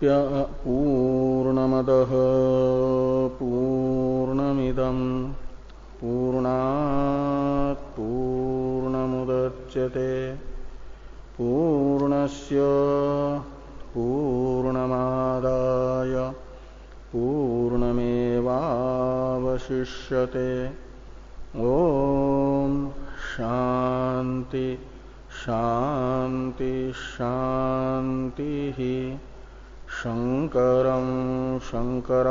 पूर्णमदः पूर्णमिदं पूर्णात् पूर्णमुदच्यते पूर्णस्य पूर्णमादाय पूर्णमेवावशिष्यते। ओम शांति शांति शांति। शंकरं शंकराचार्यं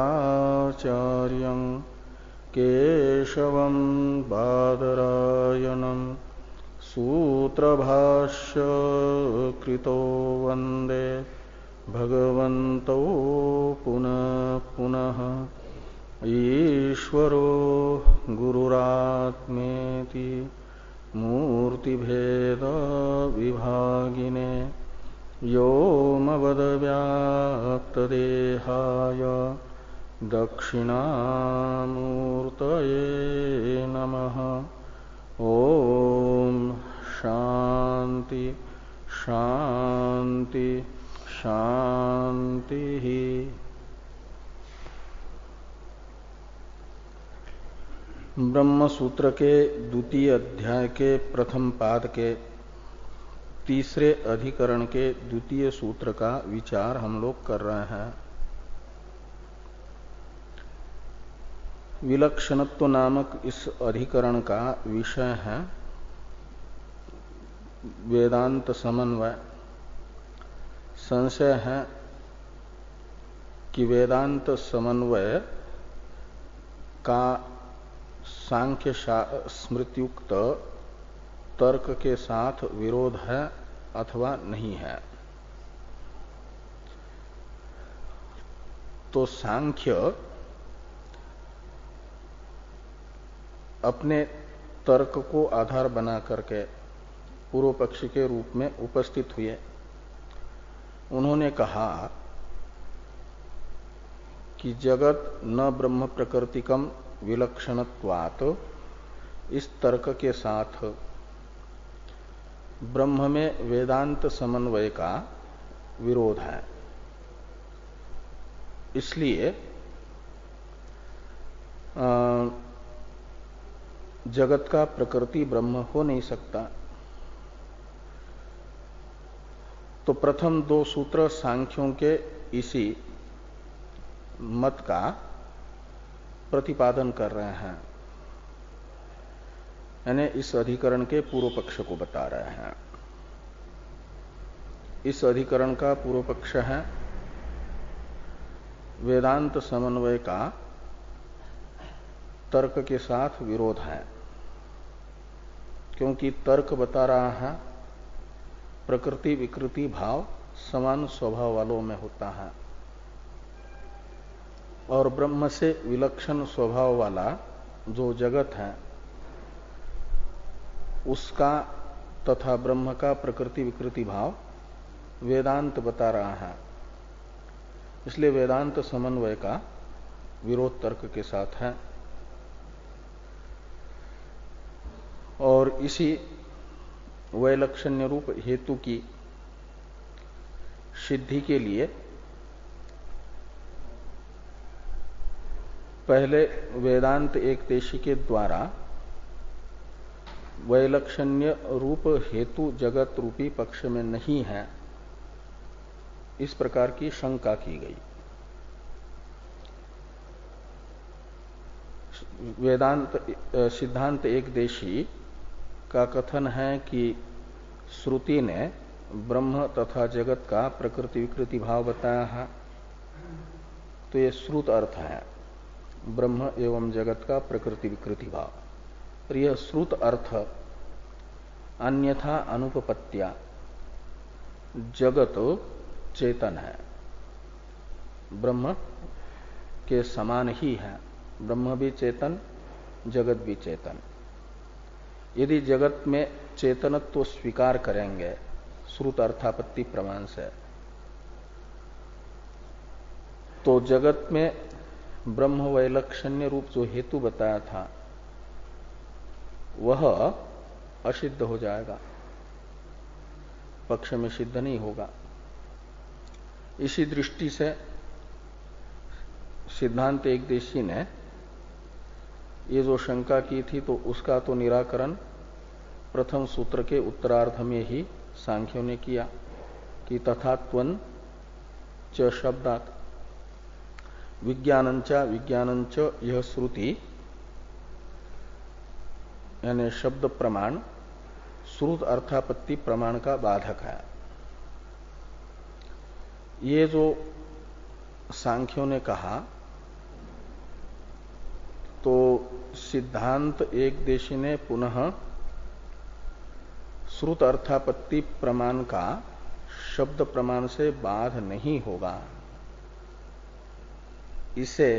केशवं बादरायणं सूत्रभाष्य कृतो वंदे भगवन्तौ पुनः पुनः। ईश्वरो गुरुरात्मेति मूर्तिभेद विभागिने व्योमवद्व्याप्तदेहाय दक्षिणामूर्तये नमः। ओम शांति शांति शांति। ब्रह्म सूत्र के द्वितीय अध्याय के प्रथम पाद के तीसरे अधिकरण के द्वितीय सूत्र का विचार हम लोग कर रहे हैं। विलक्षणत्व नामक इस अधिकरण का विषय है वेदांत समन्वय। संशय है कि वेदांत समन्वय का सांख्य स्मृतियुक्त तर्क के साथ विरोध है अथवा नहीं है। तो सांख्य अपने तर्क को आधार बना करके पूर्व पक्षी के रूप में उपस्थित हुए। उन्होंने कहा कि जगत न ब्रह्म प्रकृतिकम विलक्षणत्वात्, इस तर्क के साथ ब्रह्म में वेदांत समन्वय का विरोध है। इसलिए जगत का प्रकृति ब्रह्म हो नहीं सकता। तो प्रथम दो सूत्र सांख्यों के इसी मत का प्रतिपादन कर रहे हैं, यानी इस अधिकरण के पूर्व पक्ष को बता रहे हैं। इस अधिकरण का पूर्व पक्ष है वेदांत समन्वय का तर्क के साथ विरोध है, क्योंकि तर्क बता रहा है प्रकृति विकृति भाव समान स्वभाव वालों में होता है और ब्रह्म से विलक्षण स्वभाव वाला जो जगत है उसका तथा ब्रह्म का प्रकृति विकृति भाव वेदांत बता रहा है। इसलिए वेदांत समन्वय का विरोध तर्क के साथ है। और इसी वैलक्षण्य रूप हेतु की सिद्धि के लिए पहले वेदांत एक देशी के द्वारा वैलक्षण्य रूप हेतु जगत रूपी पक्ष में नहीं है, इस प्रकार की शंका की गई। वेदांत सिद्धांत एक देशी का कथन है कि श्रुति ने ब्रह्म तथा जगत का प्रकृति विकृति भाव बताया है, तो ये श्रुत अर्थ है ब्रह्म एवं जगत का प्रकृति विकृति भाव। और यह श्रुत अर्थ अन्यथा अनुपपत्या, जगत चेतन है, ब्रह्म के समान ही है, ब्रह्म भी चेतन जगत भी चेतन। यदि जगत में चेतनत्व स्वीकार करेंगे श्रुत अर्थापत्ति प्रमाण से, तो जगत में ब्रह्म वैलक्षण्य रूप जो हेतु बताया था वह असिद्ध हो जाएगा, पक्ष में सिद्ध नहीं होगा। इसी दृष्टि से सिद्धांत एकदेशी ने ये जो शंका की थी तो उसका तो निराकरण प्रथम सूत्र के उत्तरार्ध में ही सांख्यों ने किया कि तथात्वन च शब्दात विज्ञानंचा विज्ञानंच यह श्रुति यानी शब्द प्रमाण श्रुत अर्थापत्ति प्रमाण का बाधक है। ये जो सांख्यों ने कहा तो सिद्धांत एकदेशी ने पुनः श्रुत अर्थापत्ति प्रमाण का शब्द प्रमाण से बाध नहीं होगा, इसे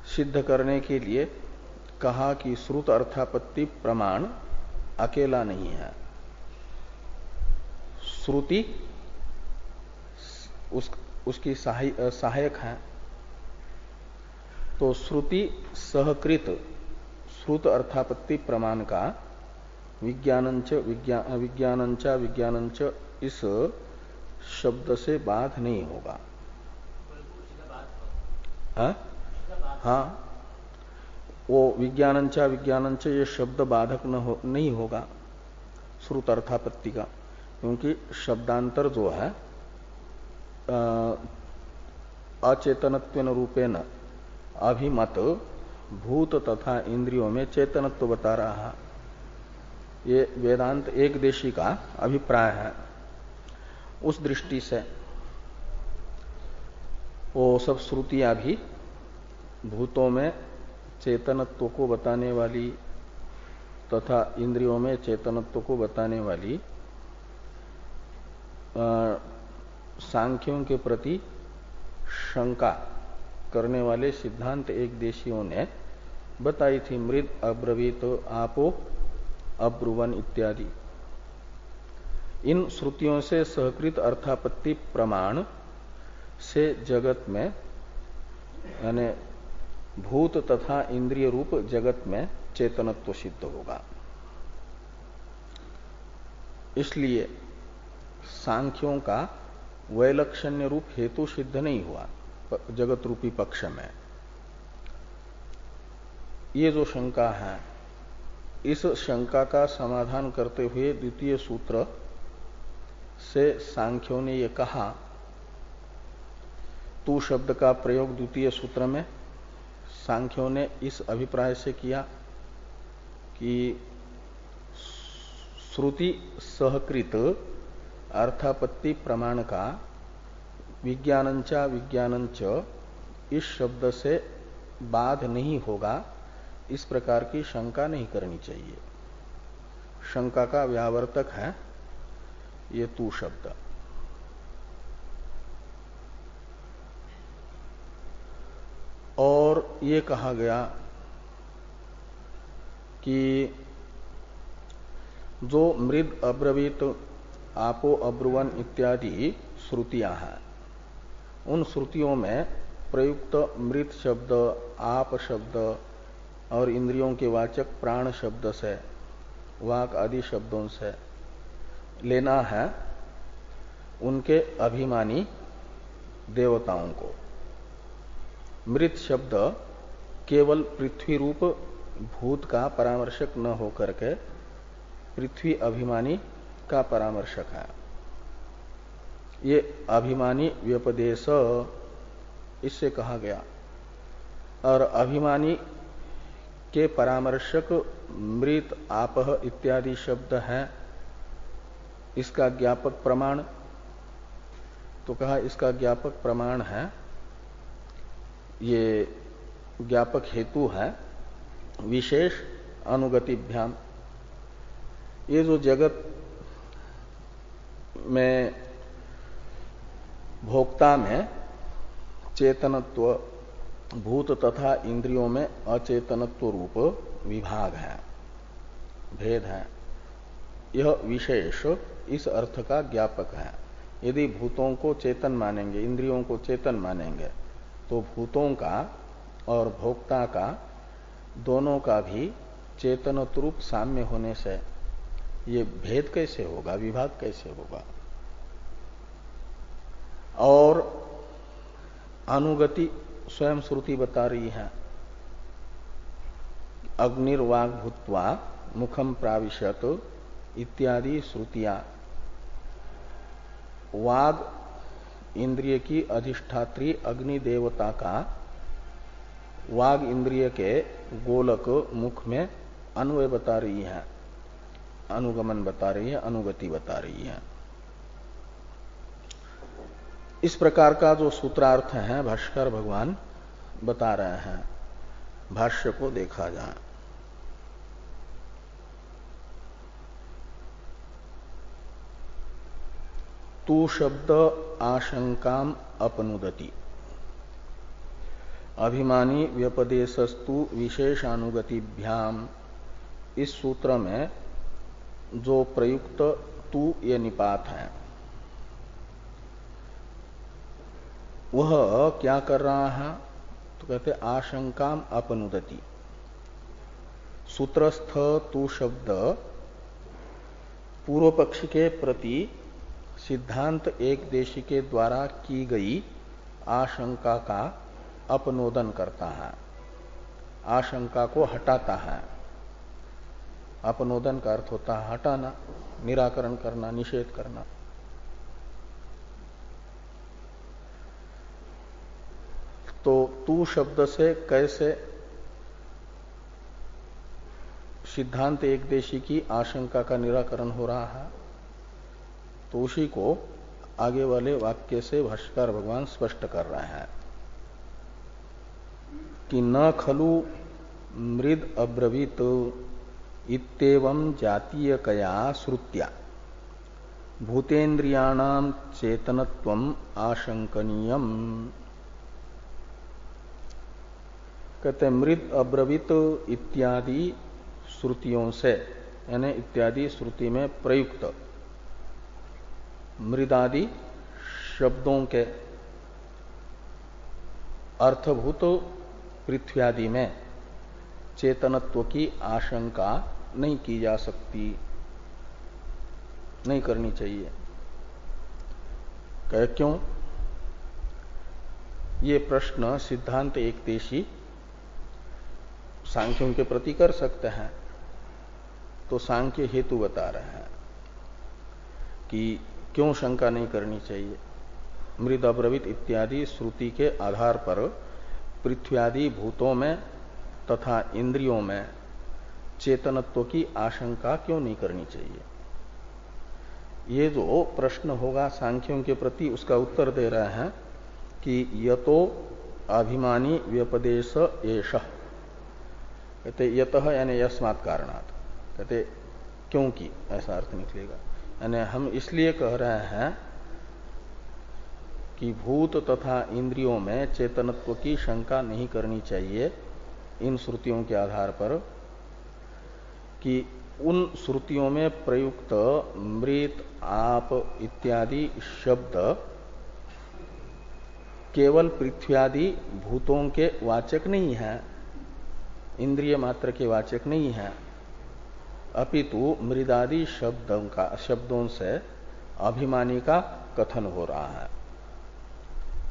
सिद्ध करने के लिए कहा कि श्रुत अर्थापत्ति प्रमाण अकेला नहीं है, श्रुति उसकी सहायक है। तो श्रुति सहकृत श्रुत अर्थापत्ति प्रमाण का विज्ञानंच विज्ञानंच इस शब्द से बाध नहीं होगा। हाँ, वो विज्ञानंच ये शब्द बाधक नहीं होगा श्रुत अर्थापत्ति का, क्योंकि शब्दांतर जो है अचेतनत्वेन रूपेण अभिमत भूत तथा इंद्रियों में चेतनत्व बता रहा है। ये वेदांत एकदेशी का अभिप्राय है। उस दृष्टि से वो सब श्रुतियां भी भूतों में चेतनत्व को बताने वाली तथा इंद्रियों में चेतनत्व को बताने वाली सांख्यों के प्रति शंका करने वाले सिद्धांत एकदेशियों ने बताई थी। मृद अब्रवीत आपो अब्रुवन इत्यादि इन श्रुतियों से सहकृत अर्थापत्ति प्रमाण से जगत में यानी भूत तथा इंद्रिय रूप जगत में चेतनत्व सिद्ध होगा। इसलिए सांख्यों का वैलक्षण्य रूप हेतु सिद्ध नहीं हुआ जगत रूपी पक्ष में। ये जो शंका है, इस शंका का समाधान करते हुए द्वितीय सूत्र से सांख्यों ने ये कहा, तू शब्द का प्रयोग द्वितीय सूत्र में सांख्यों ने इस अभिप्राय से किया कि श्रुति सहकृत अर्थापत्ति प्रमाण का विज्ञानंच इस शब्द से बाध नहीं होगा, इस प्रकार की शंका नहीं करनी चाहिए। शंका का व्यावर्तक है ये तू शब्द। और ये कहा गया कि जो मृद अब्रवीत आपो अब्रुवन इत्यादि श्रुतियां हैं, उन श्रुतियों में प्रयुक्त मृत शब्द, आप शब्द और इंद्रियों के वाचक प्राण शब्द से, वाक आदि शब्दों से लेना है उनके अभिमानी देवताओं को। मृत शब्द केवल पृथ्वी रूप भूत का परामर्शक न होकर के पृथ्वी अभिमानी का परामर्शक है। ये अभिमानी व्यपदेश इससे कहा गया। और अभिमानी के परामर्शक मृत आपह इत्यादि शब्द हैं, इसका ज्ञापक प्रमाण तो कहा इसका ज्ञापक प्रमाण है, ये ज्ञापक हेतु है विशेष अनुगतिभ्याम। ये जो जगत में भोक्ता में चेतनत्व, भूत तथा इंद्रियों में अचेतनत्व रूप विभाग है, भेद है, यह विशेष इस अर्थ का ज्ञापक है। यदि भूतों को चेतन मानेंगे, इंद्रियों को चेतन मानेंगे, तो भूतों का और भोक्ता का दोनों का भी चेतनत्व रूप साम्य होने से ये भेद कैसे होगा, विभाग कैसे होगा। और अनुगति स्वयं श्रुति बता रही है। अग्निर्वाग भूत्वा मुखम प्राविशत इत्यादि श्रुतियां वाग इंद्रिय की अधिष्ठात्री अग्नि देवता का वाग इंद्रिय के गोलक मुख में अन्वय बता रही है, अनुगमन बता रही है, अनुगति बता रही है। इस प्रकार का जो सूत्रार्थ है भाष्कर भगवान बता रहे हैं। भाष्य को देखा जाए। तू शब्द आशंकाम अपनुदति, अभिमानी व्यपदेशस्तु विशेषानुगतिभ्याम। इस सूत्र में जो प्रयुक्त तू ये निपात है वह क्या कर रहा है? तो कहते आशंकाम अपनुदति। सूत्रस्थ तू शब्द पूर्व पक्ष के प्रति सिद्धांत एक देशी के द्वारा की गई आशंका का अपनोदन करता है, आशंका को हटाता है। अपनोदन का अर्थ होता है हटाना, निराकरण करना, निषेध करना। तो तू शब्द से कैसे सिद्धांत एक देशी की आशंका का निराकरण हो रहा है, तो उसी को आगे वाले वाक्य से भाष्यकार भगवान स्पष्ट कर रहे हैं कि न खलु मृद अब्रवीत इत्येवं जातीयकया श्रुत्या भूतेन्द्रियाणाम चेतनत्वम आशंकनीयम। कहते मृद अब्रवीत इत्यादि श्रुतियों से, यानी इत्यादि श्रुति में प्रयुक्त मृदादि शब्दों के अर्थभूत पृथ्व्यादि में चेतनत्व की आशंका नहीं की जा सकती, नहीं करनी चाहिए। क्यों? ये प्रश्न सिद्धांत एक देशी सांख्यों के प्रति कर सकते हैं। तो सांख्य हेतु बता रहे हैं कि क्यों शंका नहीं करनी चाहिए। मृद अब्रवीत इत्यादि श्रुति के आधार पर पृथ्व्यादि भूतों में तथा इंद्रियों में चेतनत्व की आशंका क्यों नहीं करनी चाहिए। ये जो प्रश्न होगा सांख्यों के प्रति, उसका उत्तर दे रहे हैं कि यतो अभिमानी व्यपदेश एषः। कहते यतः यानी यस्मात् कारणात्, कहते क्योंकि, ऐसा अर्थ निकलेगा। यानी हम इसलिए कह रहे हैं कि भूत तथा इंद्रियों में चेतनत्व की शंका नहीं करनी चाहिए इन श्रुतियों के आधार पर, कि उन श्रुतियों में प्रयुक्त मृत, आप इत्यादि शब्द केवल पृथ्व्यादि भूतों के वाचक नहीं है, इंद्रिय मात्र के वाचक नहीं है, अपितु मृदादि शब्दों से अभिमानी का कथन हो रहा है।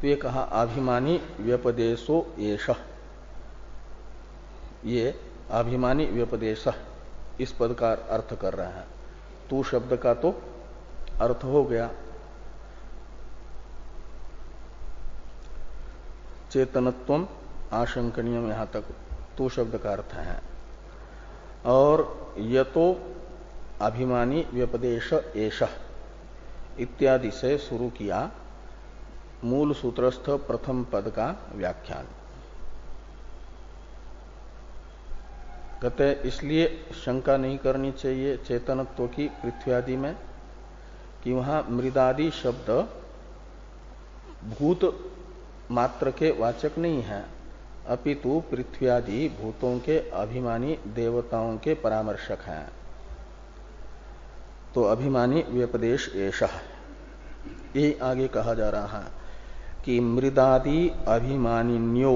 तो ये कहा अभिमानी व्यपदेशो एषः, ये अभिमानी व्यपदेश इस पद का अर्थ कर रहे हैं। तू शब्द का तो अर्थ हो गया चेतनत्वम आशंकनीयम, यहां तक तू शब्द का अर्थ है। और यतो अभिमानी व्यपदेश एषः इत्यादि से शुरू किया मूल सूत्रस्थ प्रथम पद का व्याख्यान। कहते इसलिए शंका नहीं करनी चाहिए चेतनत्व की पृथ्व्यादि में कि वहां मृदादि शब्द भूत मात्र के वाचक नहीं है, अपितु पृथ्व्यादि भूतों के अभिमानी देवताओं के परामर्शक हैं। तो अभिमानी व्यपदेश एषः, ये आगे कहा जा रहा है कि मृदादि अभिमानिन्यो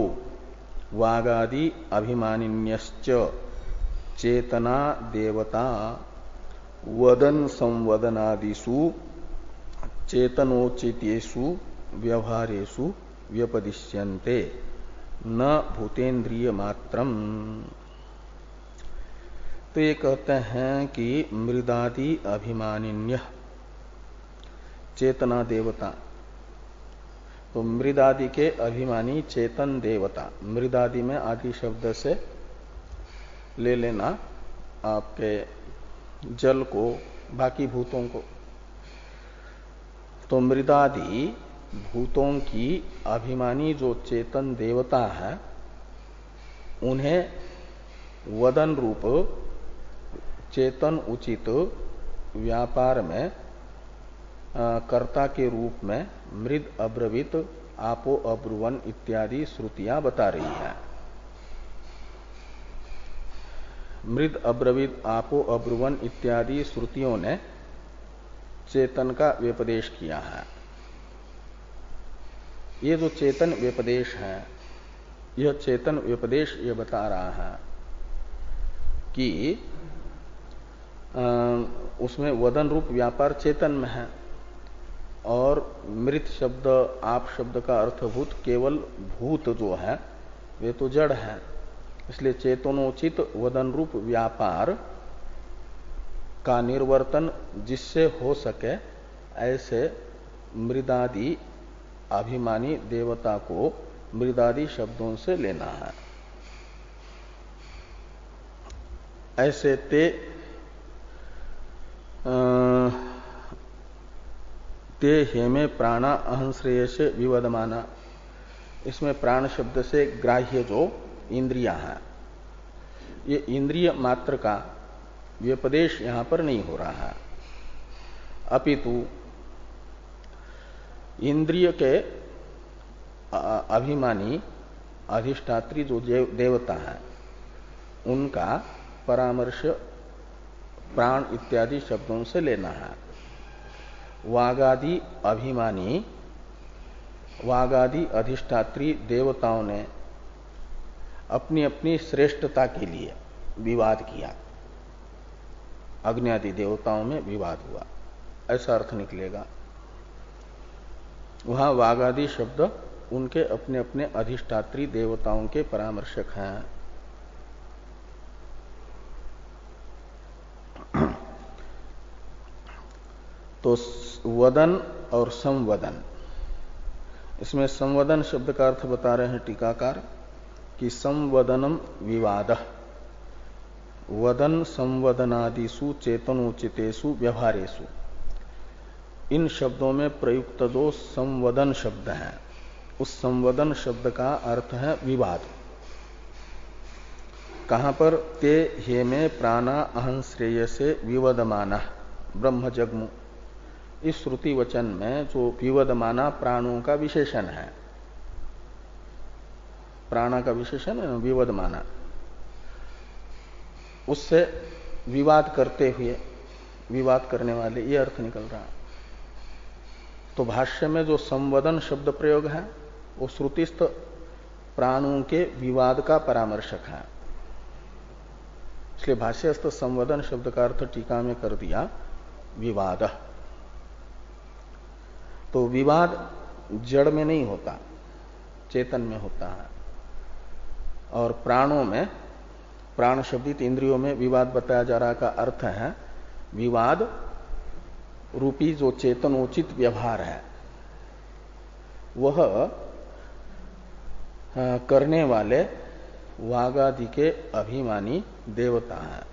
वागादि अभिमानिन्यश्च चेतना देवता वदन संवदनादिषु चेतनोचितेषु व्यवहारेषु व्यपदिश्यन्ते न भूतेन्द्रिय मात्रम। तो ये कहते हैं कि मृदादि अभिमानिन्य चेतना देवता, तो मृदादि के अभिमानी चेतन देवता, मृदादि में आदि शब्द से ले लेना आपके जल को, बाकी भूतों को। तो मृदादि भूतों की अभिमानी जो चेतन देवता है, उन्हें वदन रूप चेतन उचित व्यापार में कर्ता के रूप में मृद अब्रवीत आपो अब्रुवन इत्यादि श्रुतियां बता रही है। मृद अब्रवीत आपो अब्रुवन इत्यादि श्रुतियों ने चेतन का व्यपदेश किया है। ये जो चेतन व्यपदेश है, यह चेतन व्यपदेश ये बता रहा है कि उसमें वदन रूप व्यापार चेतन में है और मृत शब्द आप शब्द का अर्थभूत केवल भूत जो है वे तो जड़ है। इसलिए चेतनोचित वदन रूप व्यापार का निर्वर्तन जिससे हो सके ऐसे मृदादि अभिमानी देवता को मृदादि शब्दों से लेना है। ऐसे ते हेमे प्राणा अहंश्रेय से विवदमाना, इसमें प्राण शब्द से ग्राह्य जो इंद्रियां हैं, ये इंद्रिय मात्र का व्यपदेश यहां पर नहीं हो रहा है, अपितु इंद्रिय के अभिमानी अधिष्ठात्री जो देवता है उनका परामर्श प्राण इत्यादि शब्दों से लेना है। वागादि अभिमानी, वागादि अधिष्ठात्री देवताओं ने अपनी अपनी श्रेष्ठता के लिए विवाद किया, अग्नि आदि देवताओं में विवाद हुआ, ऐसा अर्थ निकलेगा। वहां वागादि शब्द उनके अपने अपने अधिष्ठात्री देवताओं के परामर्शक हैं। तो वदन और संवदन, इसमें संवदन शब्द का अर्थ बता रहे हैं टीकाकार कि संवदनम विवाद, वदन संवदनादिषु चेतनोचितेषु व्यवहारेषु, इन शब्दों में प्रयुक्त जो संवदन शब्द है उस संवदन शब्द का अर्थ है विवाद। कहां पर? ते हेमे प्राणा अहं श्रेयसे विवदमाना ब्रह्म जग्मु, इस श्रुति वचन में जो विवदमाना प्राणों का विशेषण है, प्राणा का विशेषण है विवदमाना, उससे विवाद करते हुए, विवाद करने वाले, ये अर्थ निकल रहा। तो भाष्य में जो संवदन शब्द प्रयोग है वो श्रुतिस्थ प्राणों के विवाद का परामर्शक है। इसलिए भाष्यस्थ संवदन शब्द का अर्थ टीका में कर दिया विवाद। तो विवाद जड़ में नहीं होता, चेतन में होता है। और प्राणों में, प्राण शब्दित इंद्रियों में विवाद बताया जा रहा का अर्थ है विवाद रूपी जो चेतनोचित व्यवहार है वह करने वाले वागादि के अभिमानी देवता हैं,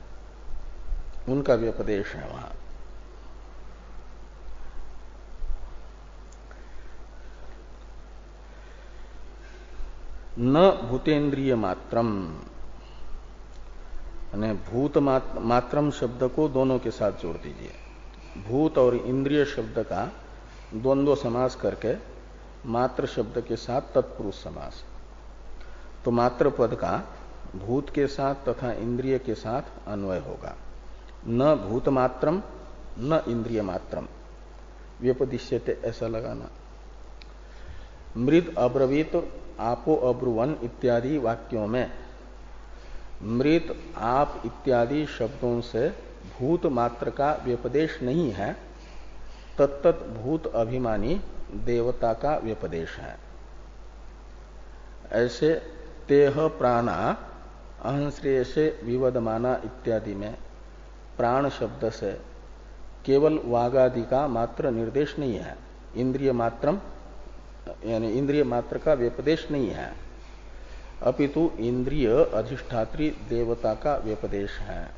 उनका व्यपदेश है वहां। न भूतेन्द्रिय मात्रम, यानी भूत मात्रम शब्द को दोनों के साथ जोड़ दीजिए। भूत और इंद्रिय शब्द का द्वंद्व समास करके मात्र शब्द के साथ तत्पुरुष समास। तो मात्र पद का भूत के साथ तथा इंद्रिय के साथ अन्वय होगा। न भूत मात्रम न इंद्रिय मात्रम, व्यपदिश्यते ऐसा लगाना। मृद अब्रवीत आपो अब्रुवन इत्यादि वाक्यों में मृत आप इत्यादि शब्दों से भूत मात्र का व्यपदेश नहीं है, तत्त भूत अभिमानी देवता का व्यपदेश है। ऐसे तेह प्राणा अहंश्रेय से विवदमाना इत्यादि में प्राण शब्द से केवल वागादि का मात्र निर्देश नहीं है, इंद्रिय मात्रम यानी इंद्रिय मात्र का व्यपदेश नहीं है, अपितु इंद्रिय अधिष्ठात्री देवता का व्यपदेश है।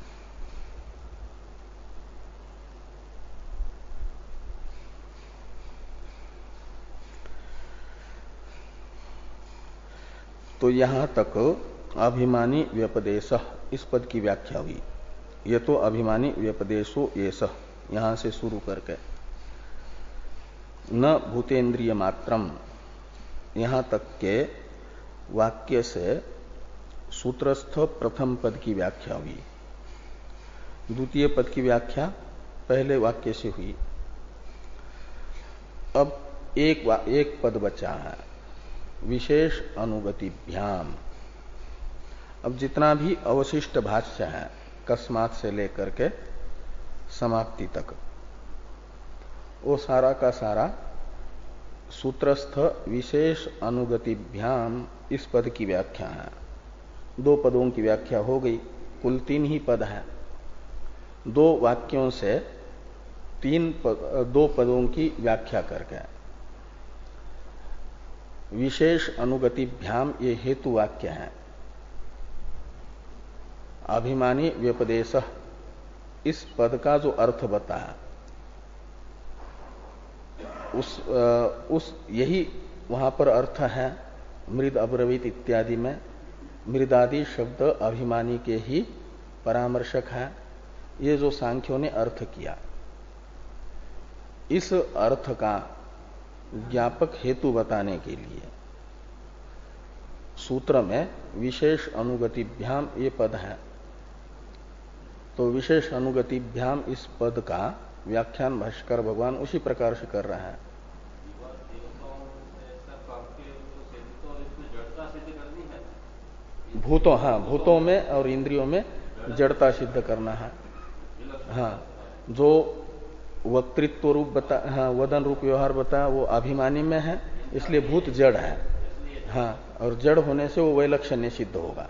तो यहां तक अभिमानी व्यपदेश इस पद की व्याख्या हुई। ये तो अभिमानी व्यपदेशो येष यहां से शुरू करके न भूतेन्द्रिय मात्रम यहां तक के वाक्य से सूत्रस्थ प्रथम पद की व्याख्या हुई। द्वितीय पद की व्याख्या पहले वाक्य से हुई। अब एक पद बचा है, विशेष अनुगतिभ्याम। अब जितना भी अवशिष्ट भाष्य है कस्मात से लेकर के समाप्ति तक, वो सारा का सारा सूत्रस्थ विशेष अनुगतिभ्याम इस पद की व्याख्या है। दो पदों की व्याख्या हो गई, कुल 3 ही पद है। 2 वाक्यों से 2 पदों की व्याख्या करके विशेष अनुगतिभ्याम ये हेतु वाक्य है। अभिमानी व्यपदेश इस पद का जो अर्थ बताया उस यही वहां पर अर्थ है। मृद अब्रवीत इत्यादि में मृदादि शब्द अभिमानी के ही परामर्शक है। ये जो सांख्यों ने अर्थ किया, इस अर्थ का ज्ञापक हेतु बताने के लिए सूत्र में विशेष अनुगतिभ्याम ये पद है। तो विशेष अनुगतिभ्याम इस पद का व्याख्यान भाष्कर भगवान उसी प्रकार से कर रहे हैं। भूतों में और इंद्रियों में जड़ता सिद्ध करना है। हाँ, जो वक्तृत्व रूप वदन रूप व्यवहार बताया वो अभिमानी में है, इसलिए भूत जड़ है। हाँ, और जड़ होने से वो वैलक्षण्य सिद्ध होगा।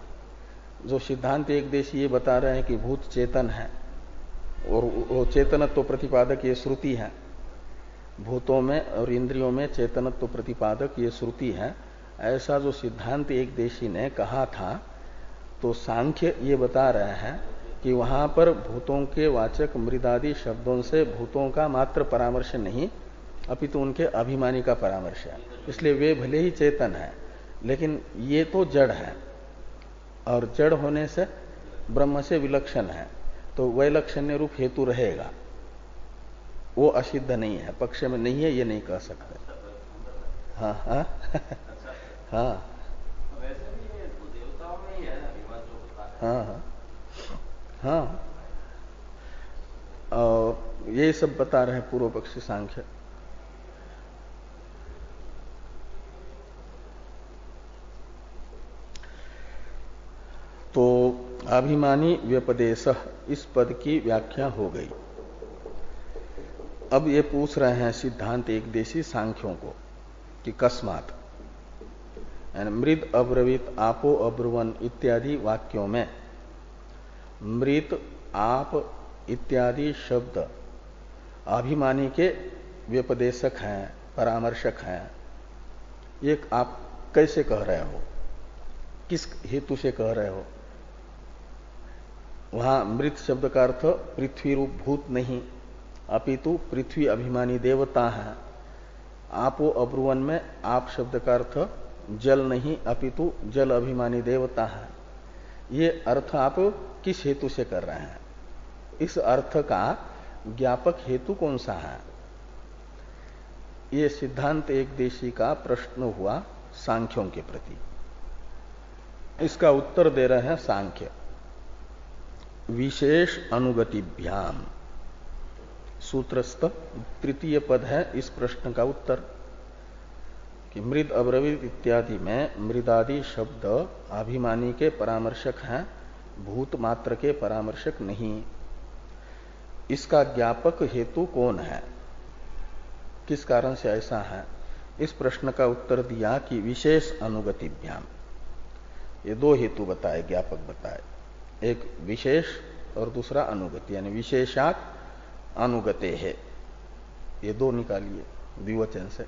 जो सिद्धांत एक देशी ये बता रहे हैं कि भूत चेतन है और वो चेतनत्व प्रतिपादक ये श्रुति है। भूतों में और इंद्रियों में चेतनत्व प्रतिपादक ये श्रुति है, ऐसा जो सिद्धांत एक देशी ने कहा था, तो सांख्य ये बता रहे हैं कि वहां पर भूतों के वाचक मृदादि शब्दों से भूतों का मात्र परामर्श नहीं, अपितु उनके अभिमानी का परामर्श है। इसलिए वे भले ही चेतन है, लेकिन ये तो जड़ है, और जड़ होने से ब्रह्म से विलक्षण है, तो वैलक्षण्य रूप हेतु रहेगा। वो असिद्ध नहीं है, पक्ष में नहीं है, ये नहीं कह सकते। हाँ हाँ हाँ हाँ हाँ हाँ, और ये सब बता रहे हैं पूर्व पक्षी सांख्य। तो अभिमानी व्यपदेश इस पद की व्याख्या हो गई। अब ये पूछ रहे हैं सिद्धांत एक देशी सांख्यों को कि कस्मात, यानी मृद अब्रवीत आपो अब्रुवन इत्यादि वाक्यों में मृत आप इत्यादि शब्द अभिमानी के व्यपदेशक हैं, परामर्शक हैं। ये आप कैसे कह रहे हो, किस हेतु से कह रहे हो? वहां मृत शब्द का अर्थ पृथ्वी रूप भूत नहीं, अपितु पृथ्वी अभिमानी देवता है। आपो अब्रुवन में आप शब्द का अर्थ जल नहीं, अपितु जल अभिमानी देवता है। ये अर्थ आप किस हेतु से कर रहे हैं? इस अर्थ का ज्ञापक हेतु कौन सा है? ये सिद्धांत एक देशी का प्रश्न हुआ सांख्यों के प्रति। इसका उत्तर दे रहे हैं सांख्य। विशेष अनुगतिभ्याम सूत्रस्थ तृतीय पद है इस प्रश्न का उत्तर, कि मृद अब्रवीत इत्यादि में मृदादि शब्द अभिमानी के परामर्शक हैं, भूत मात्र के परामर्शक नहीं। इसका ज्ञापक हेतु कौन है? किस कारण से ऐसा है, इस प्रश्न का उत्तर दिया कि विशेष अनुगतिभ्याम। ये दो हेतु बताए, ज्ञापक बताए, एक विशेष और दूसरा अनुगति, यानी विशेषात अनुगते है, ये दो निकालिए द्विवचन से।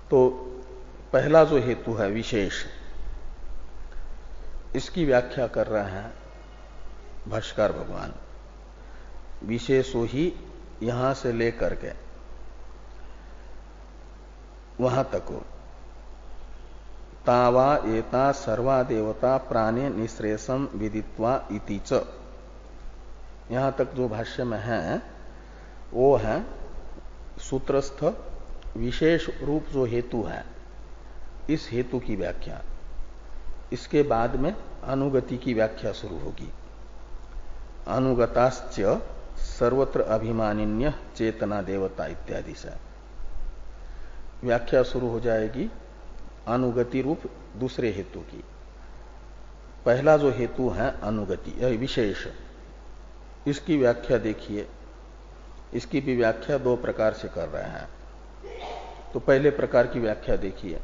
तो पहला जो हेतु है विशेष, इसकी व्याख्या कर रहे हैं भाष्यकार भगवान। विशेषो ही यहां से लेकर के वहां तक हो, तावा एता सर्वा देवता प्राणे निश्रेषम विदित्वा इति च, यहां तक जो भाष्य में है वो है सूत्रस्थ विशेष रूप जो हेतु है, इस हेतु की व्याख्या। इसके बाद में अनुगति की व्याख्या शुरू होगी। अनुगताश्च सर्वत्र अभिमानिन्य चेतना देवता इत्यादि से व्याख्या शुरू हो जाएगी अनुगति रूप दूसरे हेतु की। पहला जो हेतु है अनुगति या विशेष, इसकी व्याख्या देखिए। इसकी भी व्याख्या दो प्रकार से कर रहे हैं। तो पहले प्रकार की व्याख्या देखिए।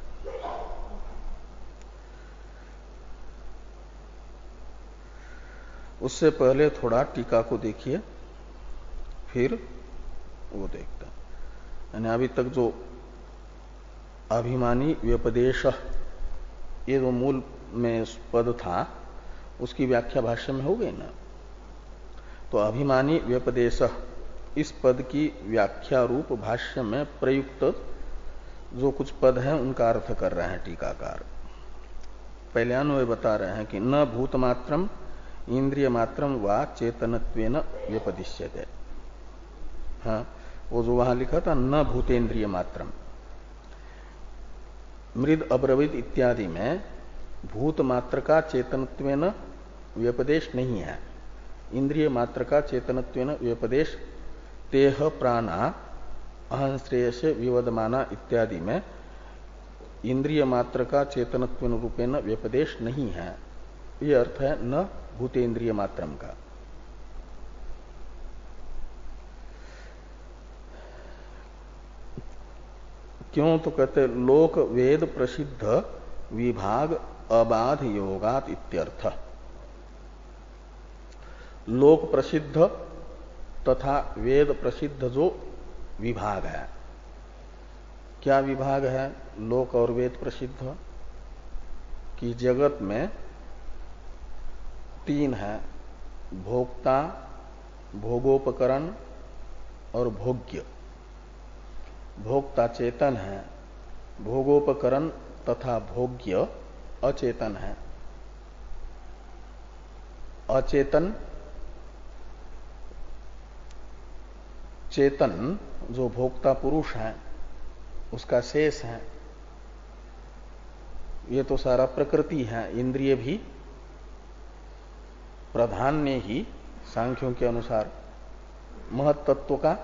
उससे पहले थोड़ा टीका को देखिए, फिर वो देखते हैं। यानी अभी तक जो अभिमानी व्यपदेश, ये जो मूल में पद था, उसकी व्याख्या भाष्य में हो गई ना। तो अभिमानी व्यपदेश, इस पद की व्याख्या रूप भाष्य में प्रयुक्त जो कुछ पद हैं उनका अर्थ कर रहे हैं टीकाकार। पहले अन्वय बता रहे हैं कि न भूतमात्रम इंद्रिय मात्रम वा चेतनत्वेन व्यपदिश्यते। हाँ, वो जो वहां लिखा था न भूतेन्द्रिय मात्रम, मृद अब्रवीत इत्यादि में भूत मात्र का चेतनत्वेन व्यपदेश नहीं है। इंद्रिय मात्र का चेतनत्वेन व्यपदेश तेह प्राणा अहंश्रेयस विवदमाना इत्यादि में इंद्रिय मात्र का चेतनत्वेन रूपेण व्यपदेश नहीं है। ये अर्थ है न भूतेन्द्रिय मात्रम का। क्यों? तो कहते लोक वेद प्रसिद्ध विभाग अबाध योगात इत्यर्थ। लोक प्रसिद्ध तथा वेद प्रसिद्ध जो विभाग है, क्या विभाग है लोक और वेद प्रसिद्ध? कि जगत में तीन है, भोक्ता, भोगोपकरण और भोग्य। भोक्ता चेतन है, भोगोपकरण तथा भोग्य अचेतन है। अचेतन चेतन जो भोक्ता पुरुष है उसका शेष है। ये तो सारा प्रकृति है। इंद्रिय भी प्रधान ने ही सांख्यों के अनुसार महत तत्व का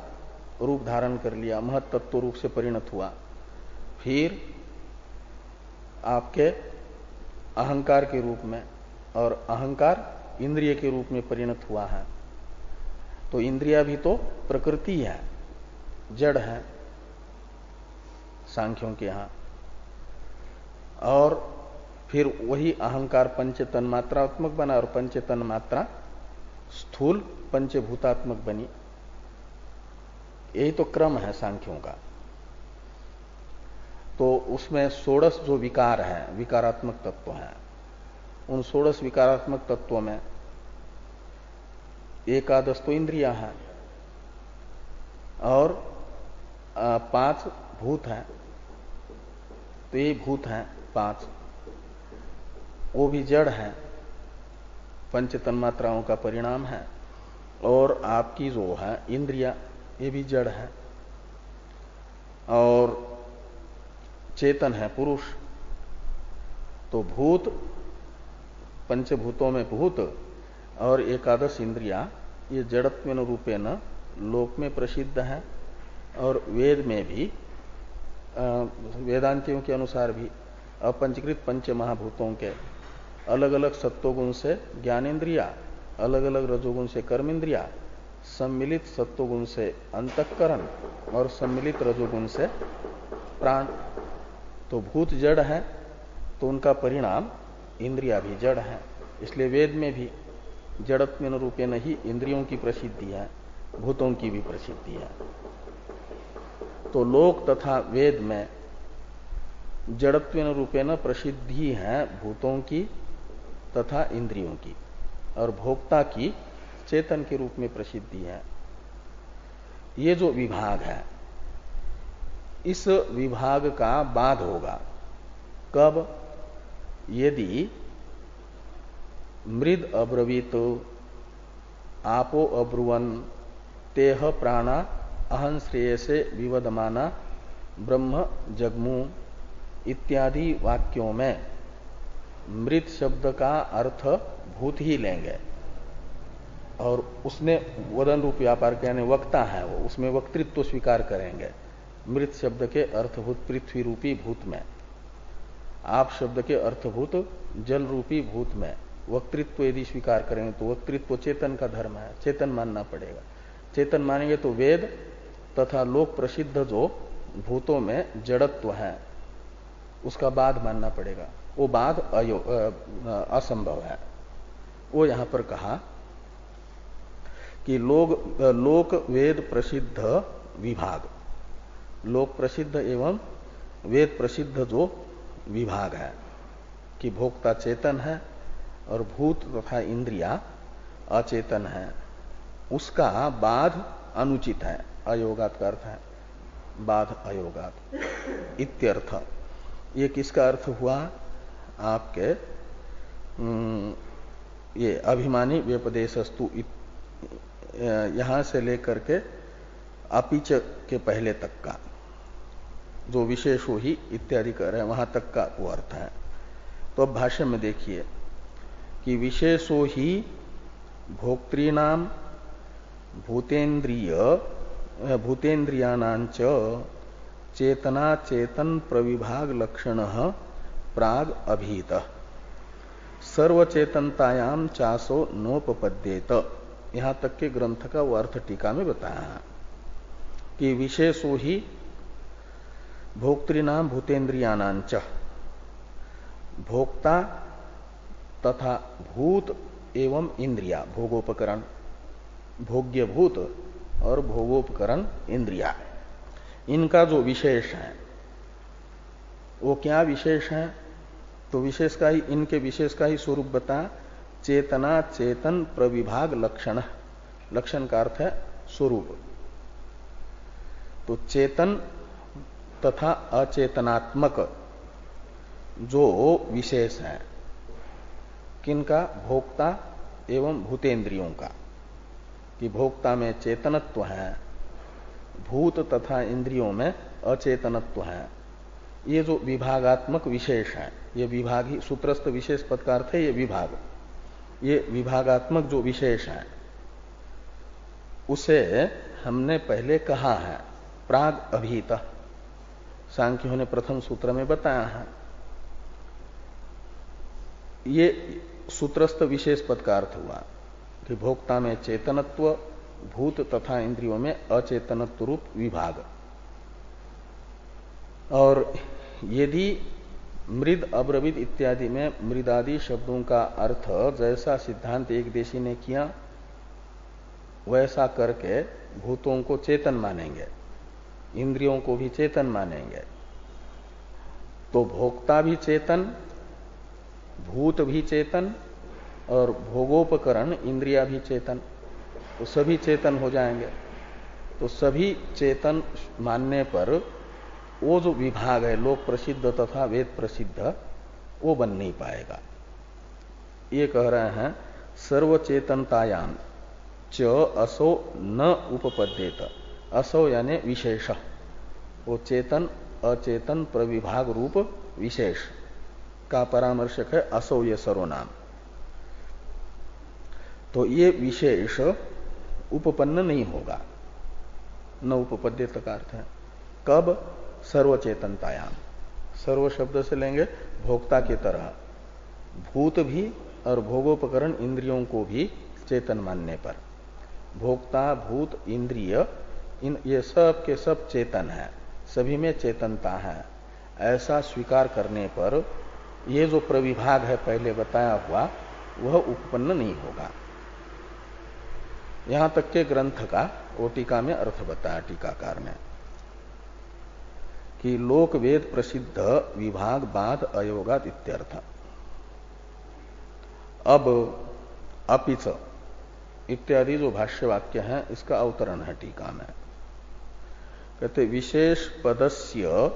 रूप धारण कर लिया, महत तत्व रूप से परिणत हुआ। फिर आपके अहंकार के रूप में, और अहंकार इंद्रिय के रूप में परिणत हुआ है। तो इंद्रिया भी तो प्रकृति है, जड़ है सांख्यों के यहां। और फिर वही अहंकार पंच तन्मात्रात्मक बना और पंच तन्मात्रा स्थूल पंचभूतात्मक बनी। यही तो क्रम है सांख्यों का। तो उसमें 16 जो विकार है, विकारात्मक तत्व हैं, उन 16 विकारात्मक तत्वों में एकादश तो इंद्रिया है और 5 भूत हैं। तो ये भूत हैं 5, वो भी जड़ है, पंच तन्मात्राओं का परिणाम है। और आपकी जो है इंद्रिया, ये भी जड़ है और चेतन है पुरुष। तो भूत, पंचभूतों में भूत और एकादश इंद्रिया, ये जड़त्वेन रूपेण लोक में प्रसिद्ध है। और वेद में भी, वेदांतियों के अनुसार भी अपंचकृत पंच महाभूतों के अलग अलग सत्वगुण से ज्ञानेन्द्रिया, अलग अलग रजोगुण से कर्मेंद्रिया सम्मिलित सत्वगुण से अंतःकरण और सम्मिलित रजोगुण से प्राण। तो भूत जड़ है तो उनका परिणाम इंद्रिया भी जड़ है। इसलिए वेद में भी जड़त्वेन रूपेण ही इंद्रियों की प्रसिद्धि है, भूतों की भी प्रसिद्धि है। तो लोक तथा वेद में जड़त्वेन रूपेण प्रसिद्धि है भूतों की तथा इंद्रियों की, और भोक्ता की चेतन के रूप में प्रसिद्धि है। ये जो विभाग है, इस विभाग का बाद होगा कब? यदि मृद अब्रवीत आपो अब्रुवन तेह प्राणा अहं श्रेयसे विवदमाना ब्रह्म जगमु इत्यादि वाक्यों में मृत शब्द का अर्थ भूत ही लेंगे, और उसने वदन रूप व्यापार के यानी वक्ता है वो, उसमें वक्तृत्व स्वीकार करेंगे। मृत शब्द के अर्थभूत पृथ्वी रूपी भूत में, आप शब्द के अर्थभूत जल रूपी भूत में वक्तृत्व यदि स्वीकार करेंगे तो वक्तृत्व चेतन का धर्म है, चेतन मानना पड़ेगा। चेतन मानेंगे तो वेद तथा लोक प्रसिद्ध जो भूतों में जड़त्व है उसका बाद मानना पड़ेगा। वो बाद असंभव है। वो यहां पर कहा कि लोक वेद प्रसिद्ध विभाग, लोक प्रसिद्ध एवं वेद प्रसिद्ध जो विभाग है कि भोक्ता चेतन है और भूत तथा इंद्रिया अचेतन है, उसका बाध अनुचित है। अयोगात का अर्थ है बाध अयोगात इत्यर्थ। ये किसका अर्थ हुआ? आपके ये अभिमानी व्यपदेशस्तु यहां से लेकर के अपिच के पहले तक का जो विशेषो ही इत्यादि कर रहे हैं वहां तक का वो अर्थ है। तो अब भाष्य में देखिए कि विशेषो ही भोक्तृणाम भूतेन्द्रियाणांच चेतना चेतन प्रविभाग लक्षण प्राग अभीत सर्वचेतनतायाम चासो नोपपद्येत। यहां तक के ग्रंथ का वो अर्थ टीका में बताया है कि विशेषो ही भोक्तृणाम भूतेन्द्रियाणांच, भोक्ता तथा भूत एवं इंद्रिया, भोगोपकरण, भोग्य भूत और भोगोपकरण इंद्रिया, इनका जो विशेष है वो क्या विशेष है? तो विशेष का ही, इनके विशेष का ही स्वरूप बता, चेतना चेतन प्रविभाग लक्षण। लक्षण का अर्थ है स्वरूप। तो चेतन तथा अचेतनात्मक जो विशेष है किनका? भोक्ता एवं भूतेन्द्रियों का, कि भोक्ता में चेतनत्व है, भूत तथा इंद्रियों में अचेतनत्व है। ये जो विभागात्मक विशेष है, ये विभाग ही सूत्रस्थ विशेष पद का अर्थ है ये विभाग। ये विभागात्मक जो विशेष है उसे हमने पहले कहा है प्राग अभीत, सांख्यों ने प्रथम सूत्र में बताया है। ये सूत्रस्थ विशेष पद का अर्थ हुआ कि भोक्ता में चेतनत्व, भूत तथा इंद्रियों में अचेतनत्व रूप विभाग। और यदि मृद अब्रविद इत्यादि में मृदादि शब्दों का अर्थ जैसा सिद्धांत एक देशी ने किया वैसा करके भूतों को चेतन मानेंगे, इंद्रियों को भी चेतन मानेंगे, तो भोक्ता भी चेतन, भूत भी चेतन और भोगोपकरण इंद्रिया भी चेतन, तो सभी चेतन हो जाएंगे। तो सभी चेतन मानने पर वो जो विभाग है लोक प्रसिद्ध तथा वेद प्रसिद्ध वो बन नहीं पाएगा। ये कह रहे हैं सर्वचेतनतायाम च असो न उपपद्येत। असो यानी विशेष, वो चेतन अचेतन प्रविभाग रूप विशेष का परामर्शक है असो ये सर्वनाम। तो ये विशेष उपपन्न नहीं होगा, न उपपद्येत का अर्थ है। कब? सर्वचेतनतायाम, सर्व शब्द से लेंगे भोक्ता की तरह, भूत भी और भोगोपकरण इंद्रियों को भी चेतन मानने पर। भोक्ता, भूत, इंद्रिय, ये सब के सब चेतन है, सभी में चेतनता है, ऐसा स्वीकार करने पर ये जो प्रविभाग है पहले बताया हुआ वह उत्पन्न नहीं होगा। यहां तक के ग्रंथ का वो टीका में अर्थ बताया टीकाकार ने कि लोक वेद प्रसिद्ध विभाग बाद अयोगात इत्यर्थ। अब अपिच इत्यादि जो भाष्य वाक्य है इसका अवतरण है टीका में। कहते विशेष पदस्य